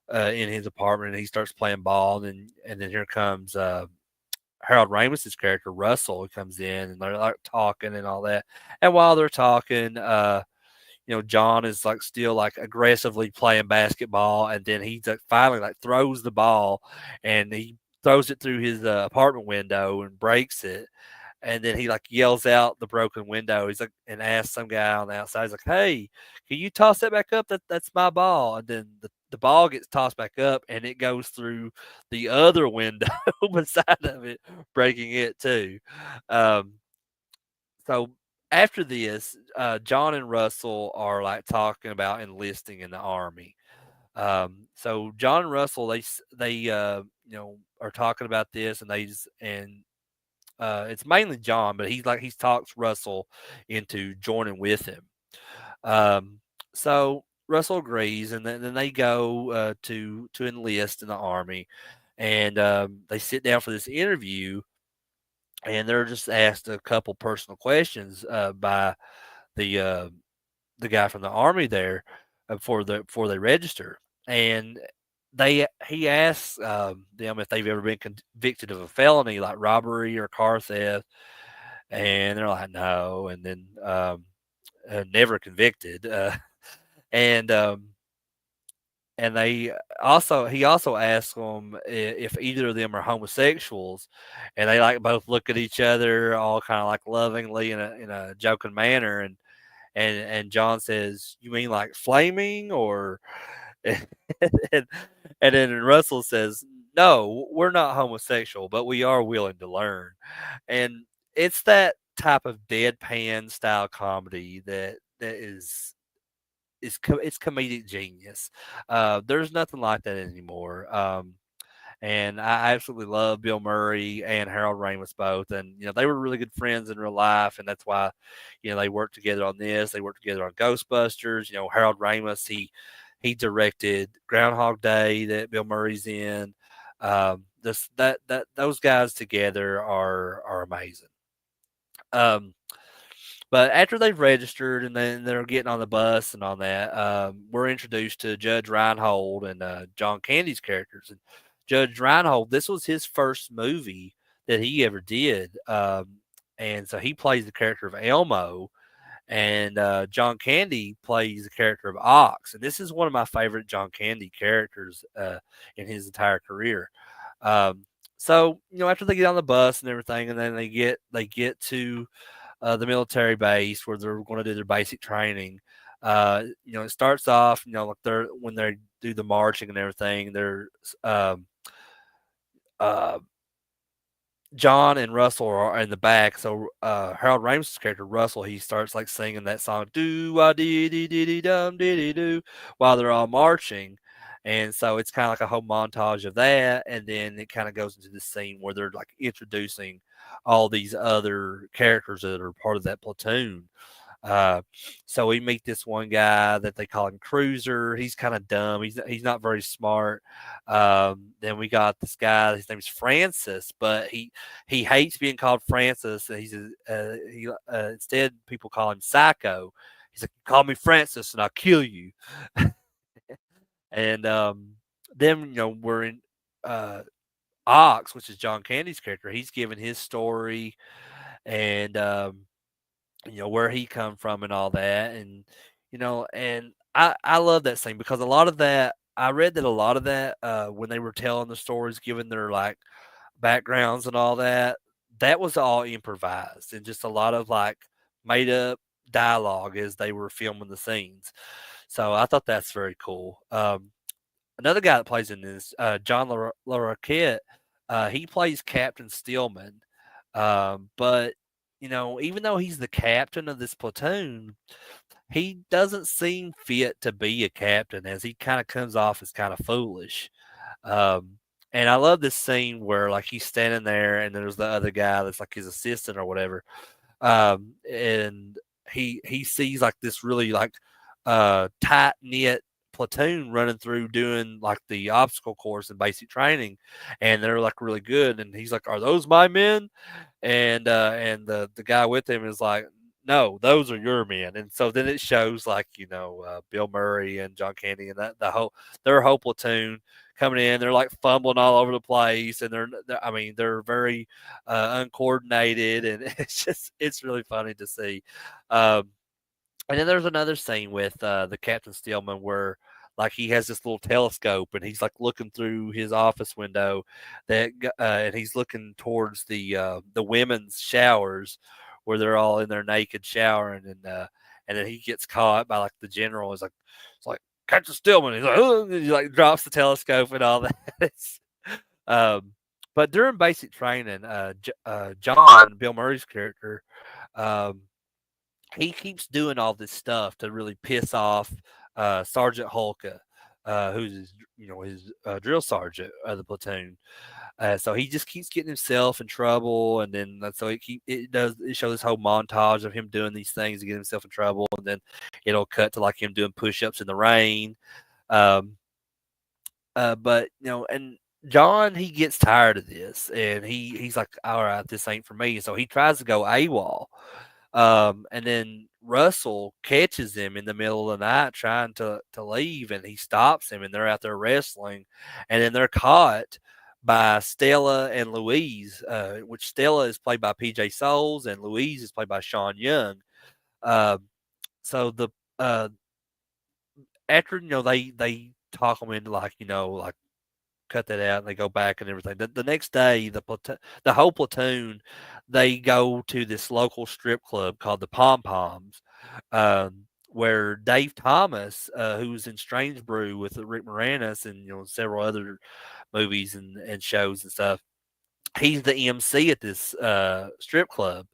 in his apartment, and he starts playing ball. And then here comes Harold Ramis's character Russell, who comes in, and they're like talking and all that. And while they're talking, John is like still like aggressively playing basketball, and then he like finally like throws the ball, and he throws it through his apartment window and breaks it. And then he like yells out the broken window. He's like and asks some guy on the outside. He's like, "Hey, can you toss that back up? That's my ball." And then the ball gets tossed back up, and it goes through the other window beside of it, breaking it too. Um, so after this, John and Russell are like talking about enlisting in the army. So John and Russell, they are talking about this, and it's mainly John, but he's talked Russell into joining with him. Um, so Russell agrees, and then they go to enlist in the army, and they sit down for this interview, and they're just asked a couple personal questions by the uh, the guy from the army there before they register, and he asks them if they've ever been convicted of a felony like robbery or car theft, and they're like no, and then never convicted, and they also he also asks them if either of them are homosexuals, and they like both look at each other all kind of like lovingly in a joking manner, and John says, "You mean like flaming or?" and, and then Russell says, "No, we're not homosexual, but we are willing to learn." And it's that type of deadpan style comedy that it's comedic genius. There's nothing like that anymore. And I absolutely love Bill Murray and Harold Ramis both, and they were really good friends in real life, and that's why they worked together on this. They worked together on Ghostbusters. Harold Ramis he directed Groundhog Day that Bill Murray's in. This that those guys together are amazing. Um, but after they've registered and then they're getting on the bus and on that, we're introduced to Judge Reinhold and John Candy's characters. And Judge Reinhold, this was his first movie that he ever did, and so he plays the character of Elmo, and John Candy plays the character of Ox. And this is one of my favorite John Candy characters in his entire career. Um, so after they get on the bus and everything, and then they get to the military base where they're going to do their basic training. It starts off, like when they do the marching and everything, they're um, uh, John and Russell are in the back. So Harold Rams's character Russell, he starts like singing that song "Do a dee dee dee dee dum dee dee doo" while they're all marching, and so it's kind of like a whole montage of that, and then it kind of goes into this scene where they're like introducing all these other characters that are part of that platoon. Uh, so we meet this one guy that they call him Cruiser. He's kind of dumb. He's not very smart. Then we got this guy. His name's Francis, but he hates being called Francis. Instead people call him Psycho. He's like, call me Francis and I'll kill you. And then we're in uh, Ox, which is John Candy's character. He's giving his story and where he come from and all that, and and I love that scene because a lot of that I read that a lot of that when they were telling the stories, giving their like backgrounds and all that, that was all improvised and just a lot of like made up dialogue as they were filming the scenes. So I thought that's very cool. Another guy that plays in this, John Larroquette, he plays Captain Stillman. But even though he's the captain of this platoon, he doesn't seem fit to be a captain as he kind of comes off as kind of foolish. And I love this scene where like he's standing there and there's the other guy that's like his assistant or whatever, and he sees like this really like tight knit platoon running through doing like the obstacle course and basic training, and they're like really good, and he's like, are those my men? And the guy with him is like, no, those are your men. And so then it shows like Bill Murray and John Candy and that the whole their whole platoon coming in. They're like fumbling all over the place, and I mean they're very uncoordinated, and it's really funny to see. Um, and then there's another scene with the Captain Stillman where like he has this little telescope and he's like looking through his office window and he's looking towards the women's showers where they're all in their naked showering, and then he gets caught by like the general is like it's like Captain Stillman. He's like, "Ugh," and he like drops the telescope and all that. um, but during basic training, John Bill Murray's character, um, he keeps doing all this stuff to really piss off Sergeant Holka, who's his drill sergeant of the platoon. So he just keeps getting himself in trouble, and then so it shows this whole montage of him doing these things to get himself in trouble, and then it'll cut to like him doing push-ups in the rain. Um, but and John, he gets tired of this, and he's like, all right, this ain't for me. So he tries to go AWOL. And then Russell catches him in the middle of the night trying to leave, and he stops him, and they're out there wrestling, and then they're caught by Stella and Louise, which Stella is played by PJ Souls, and Louise is played by Sean Young. Uh, so the after they talk them into like like cut that out and they go back and everything. The next day, the whole platoon, they go to this local strip club called the Pom Poms, where Dave Thomas, who was in Strange Brew with Rick Moranis and several other movies and shows and stuff, he's the MC at this strip club.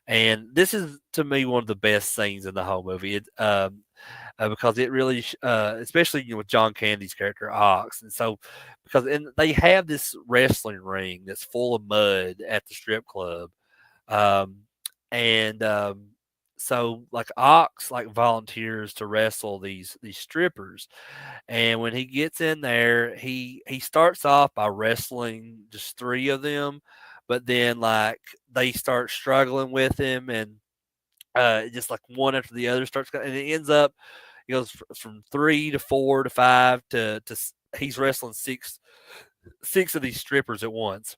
And this is to me one of the best scenes in the whole movie. Because it really, especially with John Candy's character Ox, and so and they have this wrestling ring that's full of mud at the strip club, um, and so like Ox like volunteers to wrestle these strippers, and when he gets in there, he starts off by wrestling just three of them, but then like they start struggling with him and just like one after the other starts, and it ends up he goes from 3 to 4 to 5 he's wrestling six of these strippers at once.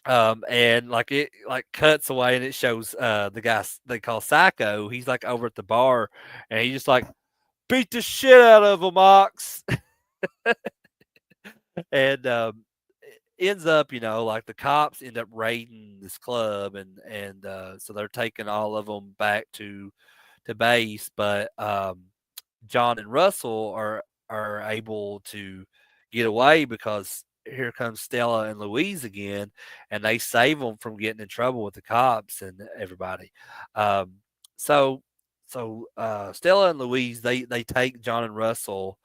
And like it like cuts away and it shows the guy they call Psycho. He's like over at the bar and he just like beat the shit out of him, Ox. And ends up, like the cops end up raiding this club and so they're taking all of them back to base, but John and Russell are able to get away because here comes Stella and Louise again, and they save them from getting in trouble with the cops and everybody. Um, so Stella and Louise they take John and Russell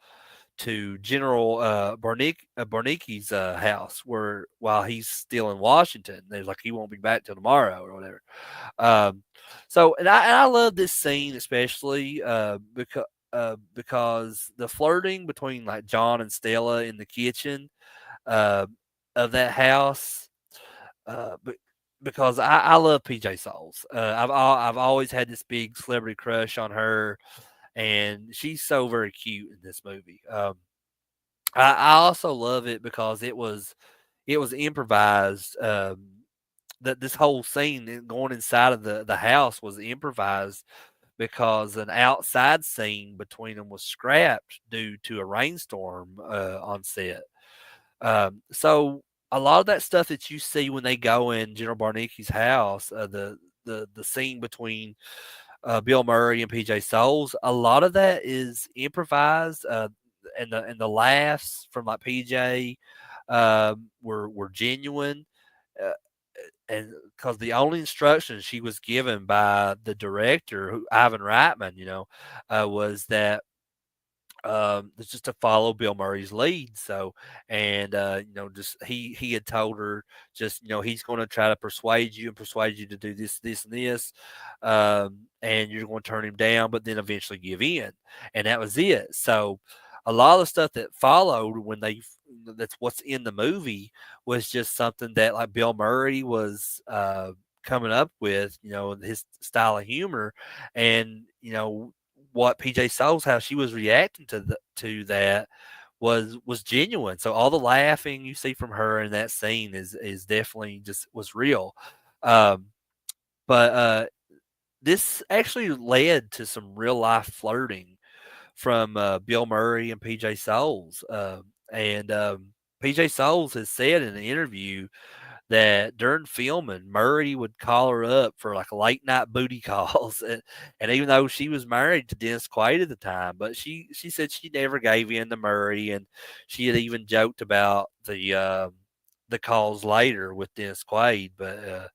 to General Barnicki's house, where while he's still in Washington, they're like he won't be back till tomorrow or whatever. Um, and I love this scene especially because the flirting between like John and Stella in the kitchen uh, of that house. But because I love PJ Souls. I've always had this big celebrity crush on her, and she's so very cute in this movie. I also love it because it was improvised. That this whole scene going inside of the house was improvised because an outside scene between them was scrapped due to a rainstorm on set. So a lot of that stuff that you see when they go in General Barnicki's house, the scene between Bill Murray and PJ Souls, a lot of that is improvised. And the laughs from like PJ were genuine. Uh, and because the only instructions she was given by the director, Ivan Reitman, was that it's just to follow Bill Murray's lead. So, and just he had told her just he's going to try to persuade you to do this, this, and this, and you're going to turn him down, but then eventually give in, and that was it. So, a lot of the stuff that followed when that's what's in the movie was just something that like Bill Murray was coming up with, his style of humor, and what PJ Souls, how she was reacting to that was genuine. So all the laughing you see from her in that scene is definitely just was real. Um, but this actually led to some real life flirting from Bill Murray and PJ Souls. And PJ Souls has said in an interview that during filming, Murray would call her up for like late night booty calls, and even though she was married to Dennis Quaid at the time, but she said she never gave in to Murray, and she had even joked about the calls later with Dennis Quaid, but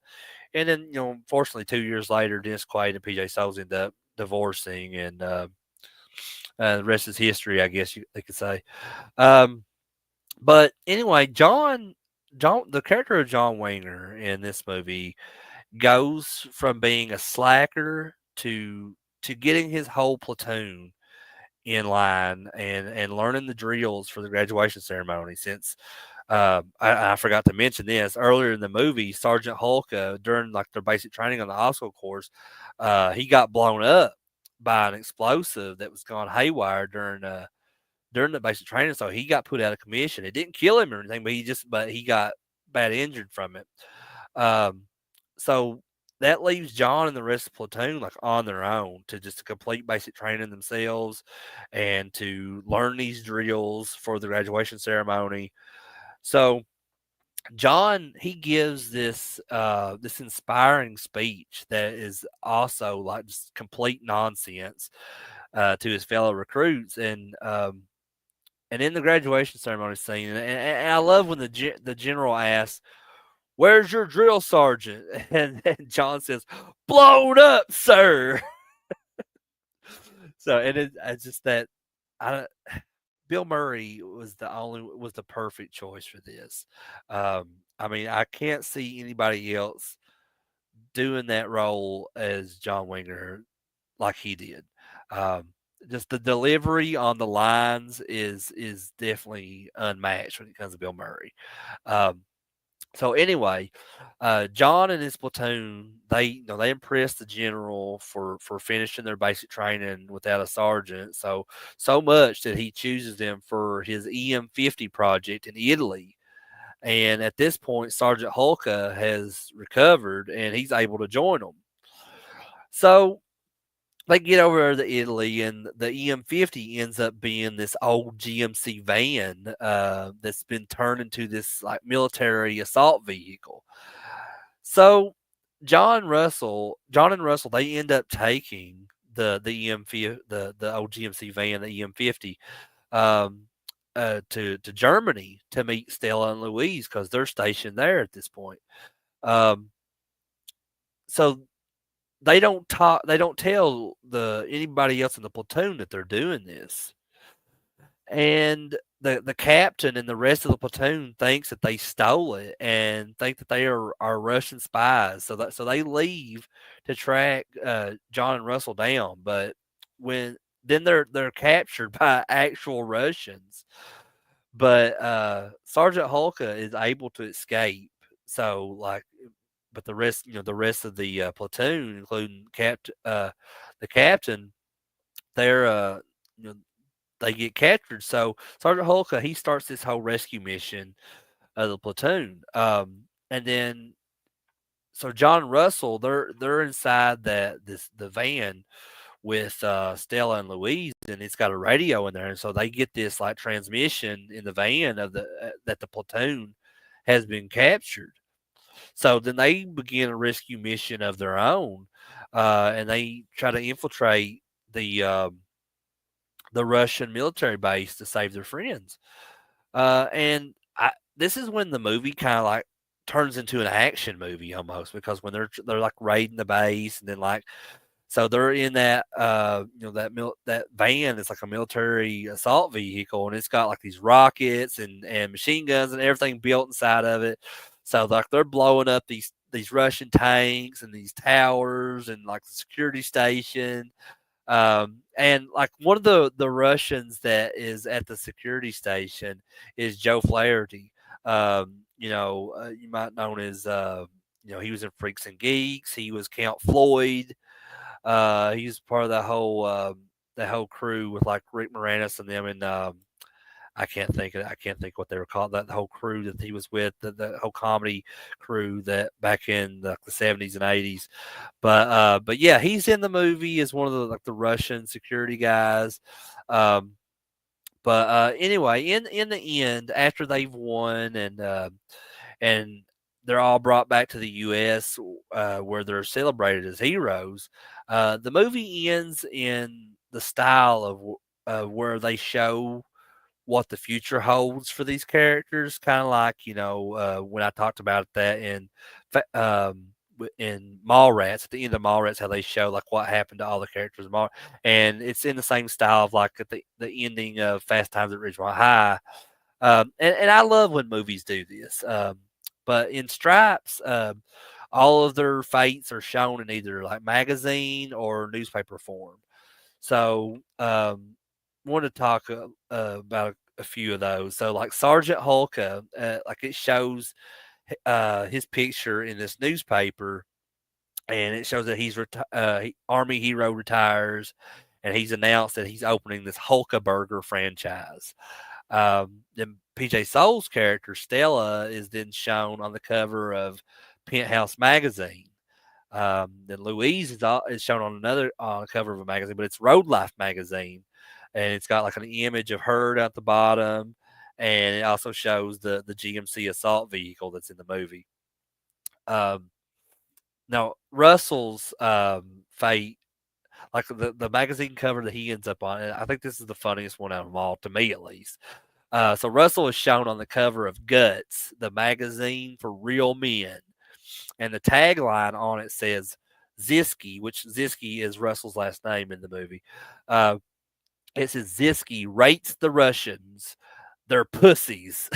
and then unfortunately 2 years later, Dennis Quaid and PJ Souls ended up divorcing, and the rest is history, I guess they could say. Um, but anyway, the character of John Winger in this movie goes from being a slacker to getting his whole platoon in line and learning the drills for the graduation ceremony. Since I forgot to mention this earlier in the movie, Sergeant Hulka during like their basic training on the obstacle course, he got blown up by an explosive that was gone haywire during the basic training, so he got put out of commission. It didn't kill him or anything, but he got bad injured from it. Um, so that leaves John and the rest of the platoon like on their own to just complete basic training themselves and to learn these drills for the graduation ceremony. So John he gives this inspiring speech that is also like just complete nonsense to his fellow recruits and in the graduation ceremony scene, and I love when the general asks, "Where's your drill sergeant?" And John says, "Blown up, sir." So and it's just that I Bill Murray was the perfect choice for this. I mean, I can't see anybody else doing that role as John Winger like he did. Um, just the delivery on the lines is definitely unmatched when it comes to Bill Murray. Um, so anyway, John and his platoon they impressed the general for finishing their basic training without a sergeant. So much that he chooses them for his EM50 project in Italy. And at this point, Sergeant Hulka has recovered and he's able to join them. So they get over to Italy, and the EM50 ends up being this old GMC van that's been turned into this like military assault vehicle. So John and Russell, they end up taking the EM50, the old GMC van, the EM50, um, to Germany to meet Stella and Louise because they're stationed there at this point. Um, so they don't talk. They don't tell the anybody else in the platoon that they're doing this, and the captain and the rest of the platoon thinks that they stole it and think that they are Russian spies. So they leave to track John and Russell down, but when then they're captured by actual Russians. But Sergeant Hulka is able to escape. So like, but the rest, the rest of the platoon, including the captain, they're you know they get captured. So Sergeant Hulka he starts this whole rescue mission of the platoon. And then so John and Russell they're inside the van with Stella and Louise, and it's got a radio in there, and so they get this like transmission in the van of the that the platoon has been captured. So then they begin a rescue mission of their own, and they try to infiltrate the Russian military base to save their friends. And this is when the movie kind of like turns into an action movie almost because when they're like raiding the base and then like so they're in that that van is like a military assault vehicle and it's got like these rockets and machine guns and everything built inside of it. So like they're blowing up these Russian tanks and these towers and like the security station. And like one of the Russians that is at the security station is Joe Flaherty. You might know as he was in Freaks and Geeks. He was Count Floyd. He was part of that whole crew with like Rick Moranis and them, and I can't think what they were called. That the whole crew that he was with, the whole comedy crew that back in the 70s and 80s. But yeah, he's in the movie as one of the like the Russian security guys. Um, but anyway, in the end, after they've won and they're all brought back to the U.S. Where they're celebrated as heroes. The movie ends in the style of where they show what the future holds for these characters, kind of like when I talked about that in Mallrats at the end of Mallrats, how they show like what happened to all the characters in Mall, and it's in the same style of like at the ending of Fast Times at Ridgemont High. And I love when movies do this. But in Stripes, all of their fates are shown in either like magazine or newspaper form. So, want to talk about a few of those. So, like Sergeant Hulka, like it shows his picture in this newspaper, and it shows that Army hero retires, and he's announced that he's opening this Hulka Burger franchise. Then PJ Soul's character Stella is then shown on the cover of Penthouse magazine. Then Louise is shown on on the cover of a magazine, but it's Road Life magazine, and it's got like an image of her down at the bottom, and it also shows the GMC assault vehicle that's in the movie. Um, Now Russell's fate, like the magazine cover that he ends up on, and I think this is the funniest one out of them all, to me at least. So Russell is shown on the cover of Guts, the magazine for real men. And the tagline on it says Ziski, which Ziski is Russell's last name in the movie. Uh, it says Ziski rates the Russians. They're pussies.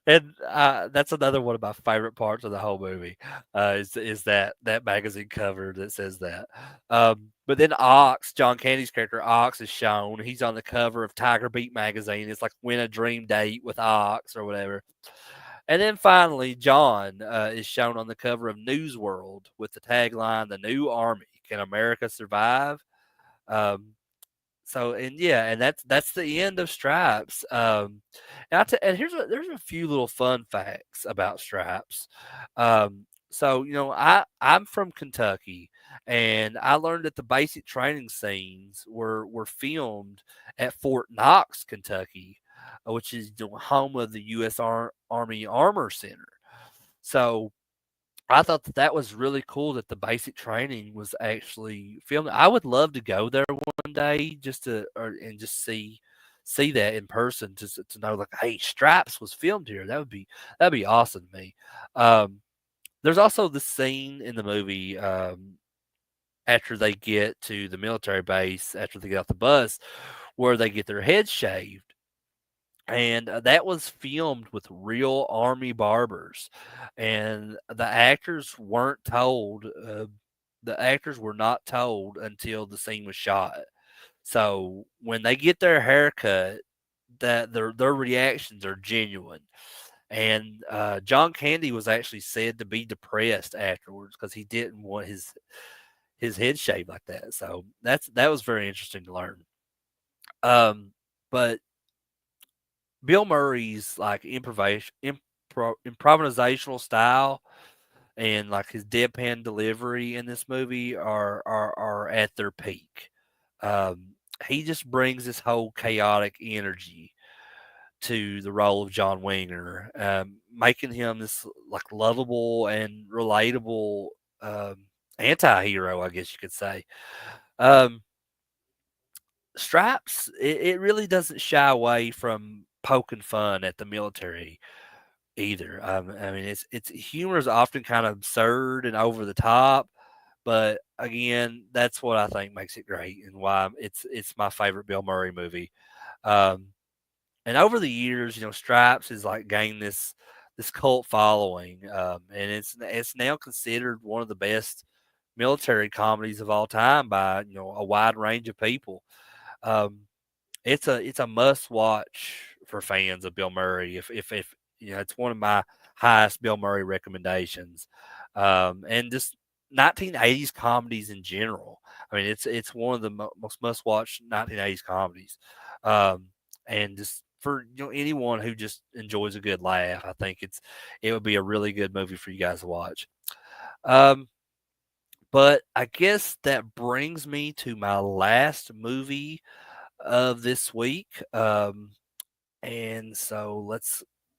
And that's another one of my favorite parts of the whole movie is that magazine cover that says that. But then Ox, John Candy's character Ox, is shown. He's on the cover of Tiger Beat magazine. It's like Win a Dream Date with Ox or whatever. And then finally, John is shown on the cover of News World with the tagline "The New Army: Can America Survive?" Um, and that's the end of Stripes. And there's a few little fun facts about Stripes. I'm from Kentucky, and I learned that the basic training scenes were filmed at Fort Knox, Kentucky, which is the home of the U.S. Army Armor Center. So I thought that was really cool that the basic training was actually filmed. I would love to go there one day just to and just see that in person to know like, hey, Stripes was filmed here. That'd be awesome to me. Um, there's also the scene in the movie after they get to the military base after they get off the bus where they get their heads shaved. And that was filmed with real army barbers, and the actors were not told until the scene was shot. So when they get their haircut, that their reactions are genuine. And John Candy was actually said to be depressed afterwards because he didn't want his head shaved like that. So that was very interesting to learn. But Bill Murray's like improvisational style and like his deadpan delivery in this movie are at their peak. He just brings this whole chaotic energy to the role of John Winger, making him this like lovable and relatable anti-hero, I guess you could say. Um, Stripes, it really doesn't shy away from poking fun at the military either. I mean, its humor is often kind of absurd and over the top, but again, that's what I think makes it great and why it's my favorite Bill Murray movie. Um, and over the years, Stripes has like gained this cult following, and it's now considered one of the best military comedies of all time by a wide range of people. Um, it's a must watch for fans of Bill Murray. If it's one of my highest Bill Murray recommendations, and just 1980s comedies in general. I mean, it's one of the most must watch 1980s comedies, um, and just for anyone who just enjoys a good laugh, I think it would be a really good movie for you guys to watch. Um, but I guess that brings me to my last movie of this week. And so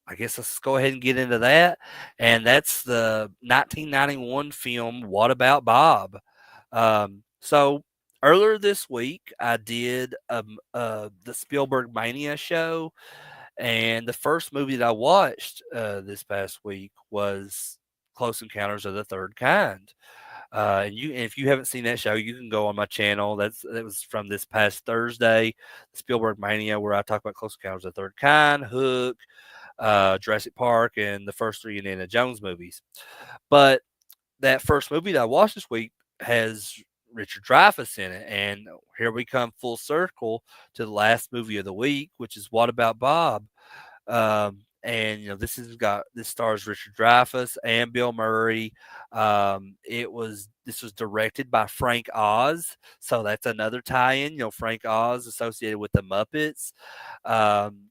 I guess let's go ahead and get into that. And that's the 1991 film, What About Bob? So earlier this week, I did the Spielberg Mania show. And the first movie that I watched this past week was Close Encounters of the Third Kind. And if you haven't seen that show, you can go on my channel. That was from this past Thursday, Spielberg Mania, where I talk about Close Encounters of the Third Kind, Hook, Jurassic Park, and the first three Indiana Jones movies. But that first movie that I watched this week has Richard Dreyfuss in it, and here we come full circle to the last movie of the week, which is What About Bob? And this stars Richard Dreyfuss and Bill Murray. This was directed by Frank Oz, so that's another tie-in. Frank Oz associated with the Muppets. Um,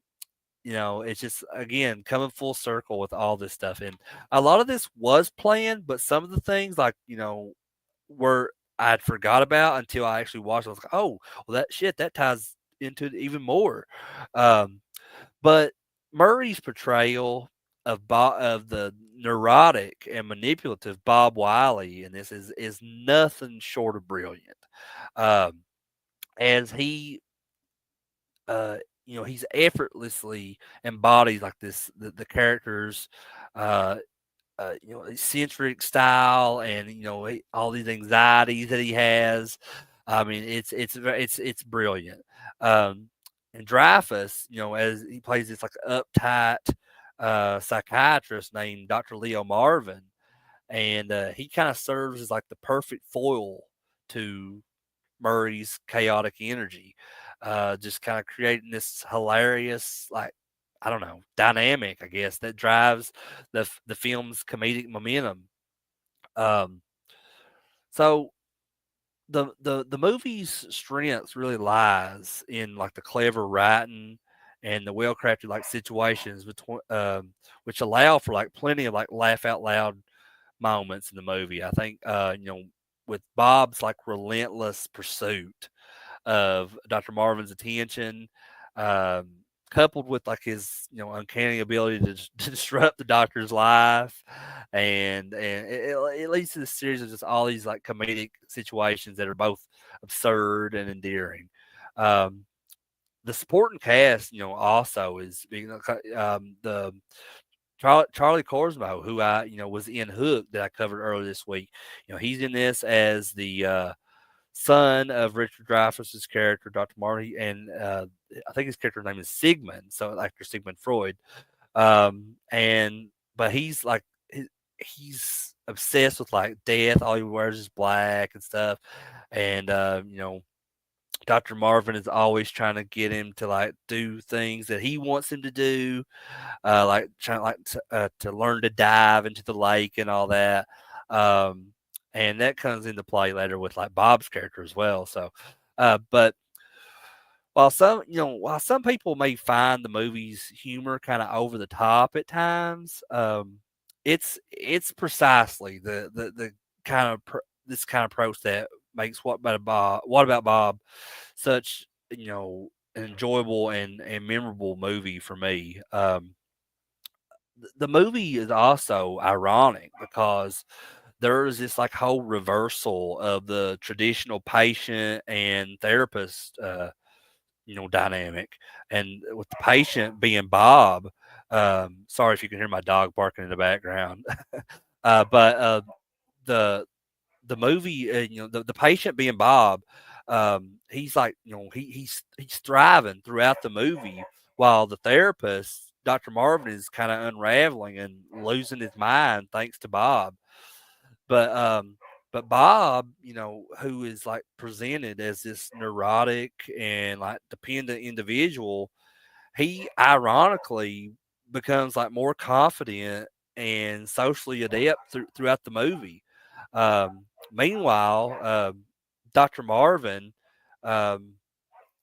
it's just again coming full circle with all this stuff, and a lot of this was planned, but some of the things like were I'd forgot about until I actually watched. I was like, oh, well, that ties into it even more. Um, but Murray's portrayal of the neurotic and manipulative Bob Wiley in this is nothing short of brilliant. Um, as uh, he's effortlessly embodies like the characters, uh, eccentric style, and all these anxieties that he has. I mean, it's brilliant. Um, and Dreyfus, as he plays this like uptight psychiatrist named Dr. Leo Marvin, and he kind of serves as like the perfect foil to Murray's chaotic energy, just kind of creating this hilarious, like, I don't know, dynamic, I guess, that drives the film's comedic momentum. Um, so the movie's strength really lies in like the clever writing and the well crafted like situations between which allow for like plenty of like laugh out loud moments in the movie. I think with Bob's like relentless pursuit of Dr. Marvin's attention, um, coupled with like his uncanny ability to, to disrupt the Doctor's life, and it leads to this series of just all these like comedic situations that are both absurd and endearing. Um, the supporting cast, also is the Charlie Corsmo, who I was in Hook that I covered earlier this week. He's in this as the son of Richard Dreyfuss's character, Dr. Marty, and I think his character's name is Sigmund, so actor Sigmund Freud. And but he's like he's obsessed with like death. All he wears is black and stuff, and Dr. Marvin is always trying to get him to like do things that he wants him to do, like trying to learn to dive into the lake and all that. Um, and that comes into play later with like Bob's character as well. So, but while some people may find the movie's humor kind of over the top at times, it's precisely the kind of this kind of approach that makes What About Bob such an enjoyable and memorable movie for me. The movie is also ironic because there is this like whole reversal of the traditional patient and therapist dynamic, and with the patient being Bob. Sorry if you can hear my dog barking in the background. But the the movie, the patient being Bob, he's like, he's thriving throughout the movie, while the therapist, Dr. Marvin, is kind of unraveling and losing his mind thanks to Bob. But Bob, who is like presented as this neurotic and like dependent individual, he ironically becomes like more confident and socially adept throughout the movie. Meanwhile, Dr. Marvin um,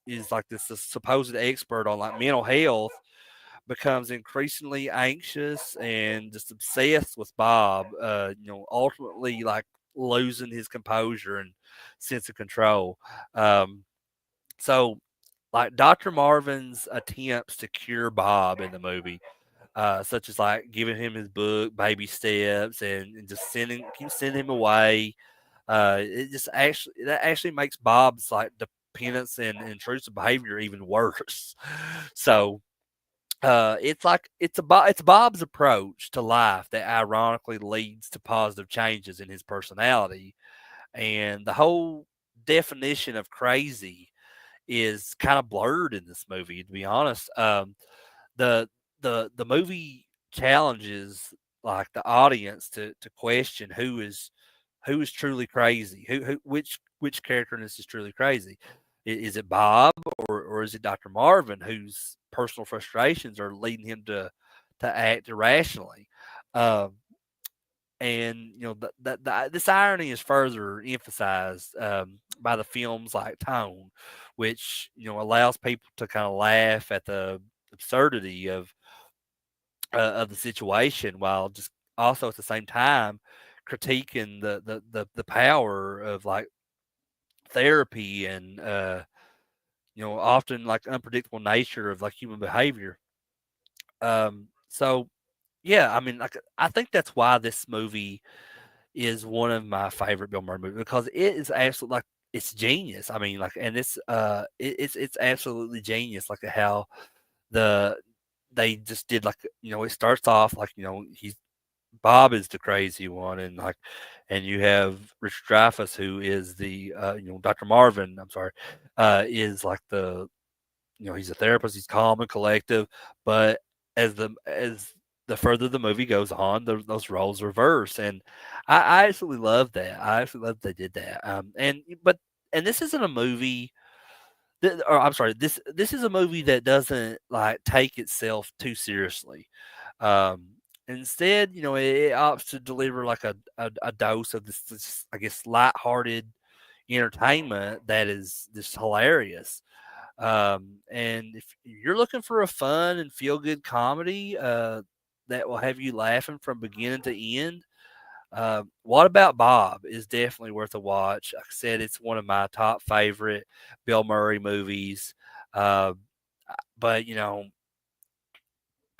is like this supposed expert on like mental health, becomes increasingly anxious and just obsessed with Bob. Ultimately like losing his composure and sense of control. Um, so like Dr. Marvin's attempts to cure Bob in the movie, such as like giving him his book, Baby Steps, and just keep sending him away. It just actually makes Bob's like dependence and intrusive behavior even worse. So it's like it's Bob's approach to life that ironically leads to positive changes in his personality, and the whole definition of crazy is kind of blurred in this movie, to be honest. The the movie challenges like the audience to question who is truly crazy, which character in this is truly crazy. Is it Bob, or is it Dr. Marvin, whose personal frustrations are leading him to act irrationally? Um, and this irony is further emphasized by the film's like tone, which allows people to kind of laugh at the absurdity of the situation, while just also at the same time critiquing the power of like therapy and often like unpredictable nature of like human behavior. So yeah, I mean, like I think that's why this movie is one of my favorite Bill Murray movies, because it is absolutely like it's genius. I mean, like, and it's absolutely genius, like how the they just did like it starts off like he's Bob is the crazy one, and like, and you have Richard Dreyfuss, who is the Dr. Marvin. I'm sorry, is like he's a therapist. He's calm and collective, but as the further the movie goes on, those roles reverse, and I absolutely love that. I absolutely love that they did that. And this isn't a movie. Or I'm sorry, this is a movie that doesn't like take itself too seriously. Um, Instead, it opts to deliver like a dose of this, I guess, lighthearted entertainment that is just hilarious. And if you're looking for a fun and feel good comedy that will have you laughing from beginning to end, What About Bob is definitely worth a watch. Like I said, it's one of my top favorite Bill Murray movies. Uh, but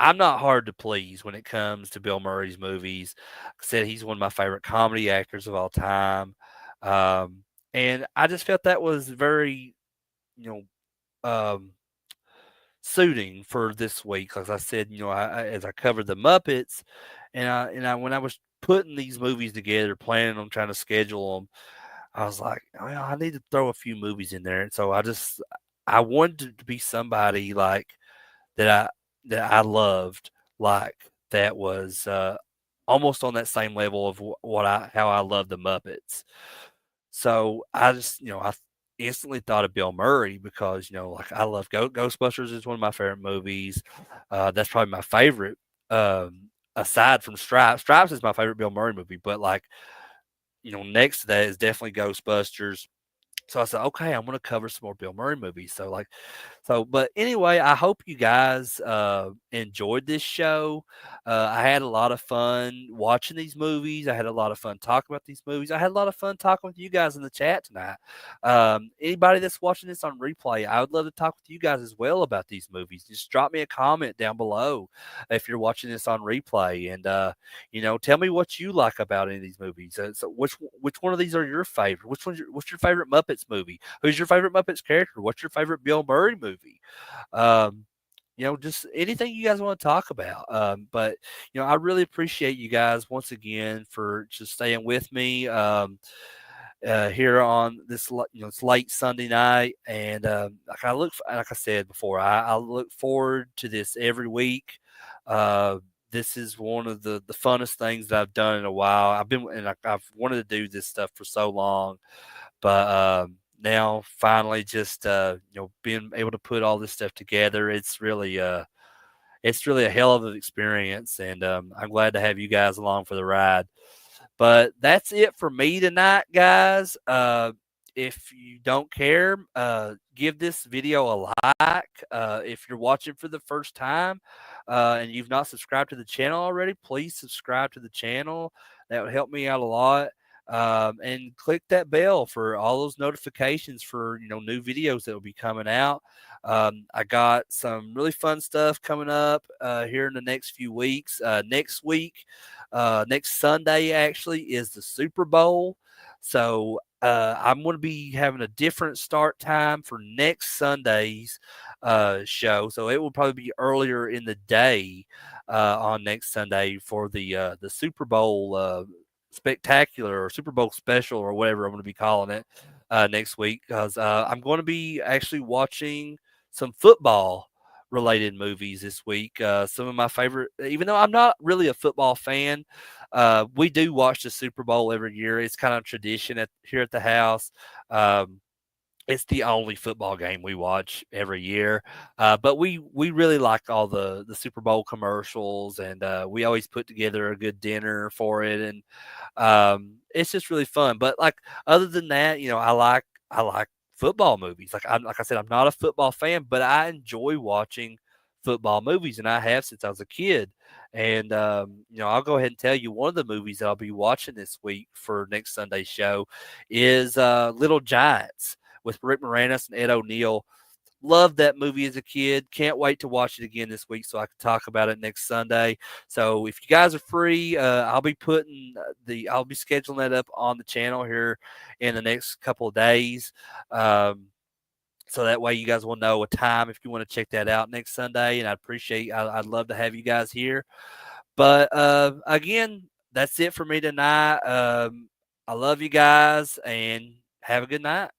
I'm not hard to please when it comes to Bill Murray's movies. Like I said, he's one of my favorite comedy actors of all time. Um, and I just felt that was very, you know, suiting for this week. As I said, as I covered the Muppets, and I when I was putting these movies together, planning on trying to schedule them, I was like, well, I need to throw a few movies in there, and so I wanted to be somebody like that I loved, like that was almost on that same level of what I how I love the Muppets. So I just, I instantly thought of Bill Murray because, like I love Ghostbusters is one of my favorite movies. That's probably my favorite. Aside from Stripes, Stripes is my favorite Bill Murray movie, but like, next to that is definitely Ghostbusters. So I said, okay, I'm going to cover some more Bill Murray movies. But anyway, I hope you guys enjoyed this show. I had a lot of fun watching these movies. I had a lot of fun talking about these movies. I had a lot of fun talking with you guys in the chat tonight. Anybody that's watching this on replay, I would love to talk with you guys as well about these movies. Just drop me a comment down below if you're watching this on replay, and tell me what you like about any of these movies. So which one of these are your favorite? What's your favorite Muppets movie? Who's your favorite Muppets character? What's your favorite Bill Murray movie? Um, just anything you guys want to talk about. But I really appreciate you guys once again for just staying with me. Here on this, it's late Sunday night, and like I said before, I look forward to this every week. Uh, this is one of the funnest things that I've done in a while. I've wanted to do this stuff for so long, but now finally, just being able to put all this stuff together, it's really a hell of an experience, and I'm glad to have you guys along for the ride. But that's it for me tonight, guys. If you don't care, give this video a like. If you're watching for the first time and you've not subscribed to the channel already, please subscribe to the channel. That would help me out a lot. And click that bell for all those notifications for new videos that will be coming out. I got some really fun stuff coming up here in the next few weeks. Next Sunday actually is the Super Bowl. So I'm going to be having a different start time for next Sunday's show. So it will probably be earlier in the day on next Sunday for the Super Bowl spectacular or Super Bowl special or whatever I'm going to be calling it next week, because I'm going to be actually watching some football related movies this week. Some of my favorite, even though I'm not really a football fan, we do watch the Super Bowl every year. It's kind of tradition here at the house. It's the only football game we watch every year, but we really like all the Super Bowl commercials, and we always put together a good dinner for it, and it's just really fun. But like other than that, I like football movies. Like I said, I'm not a football fan, but I enjoy watching football movies, and I have since I was a kid. And I'll go ahead and tell you one of the movies that I'll be watching this week for next Sunday's show is Little Giants with Rick Moranis and Ed O'Neill. Loved that movie as a kid. Can't wait to watch it again this week so I can talk about it next Sunday. So if you guys are free, I'll be scheduling that up on the channel here in the next couple of days. So that way you guys will know a time if you want to check that out next Sunday. And I'd love to have you guys here. But again, that's it for me tonight. I love you guys and have a good night.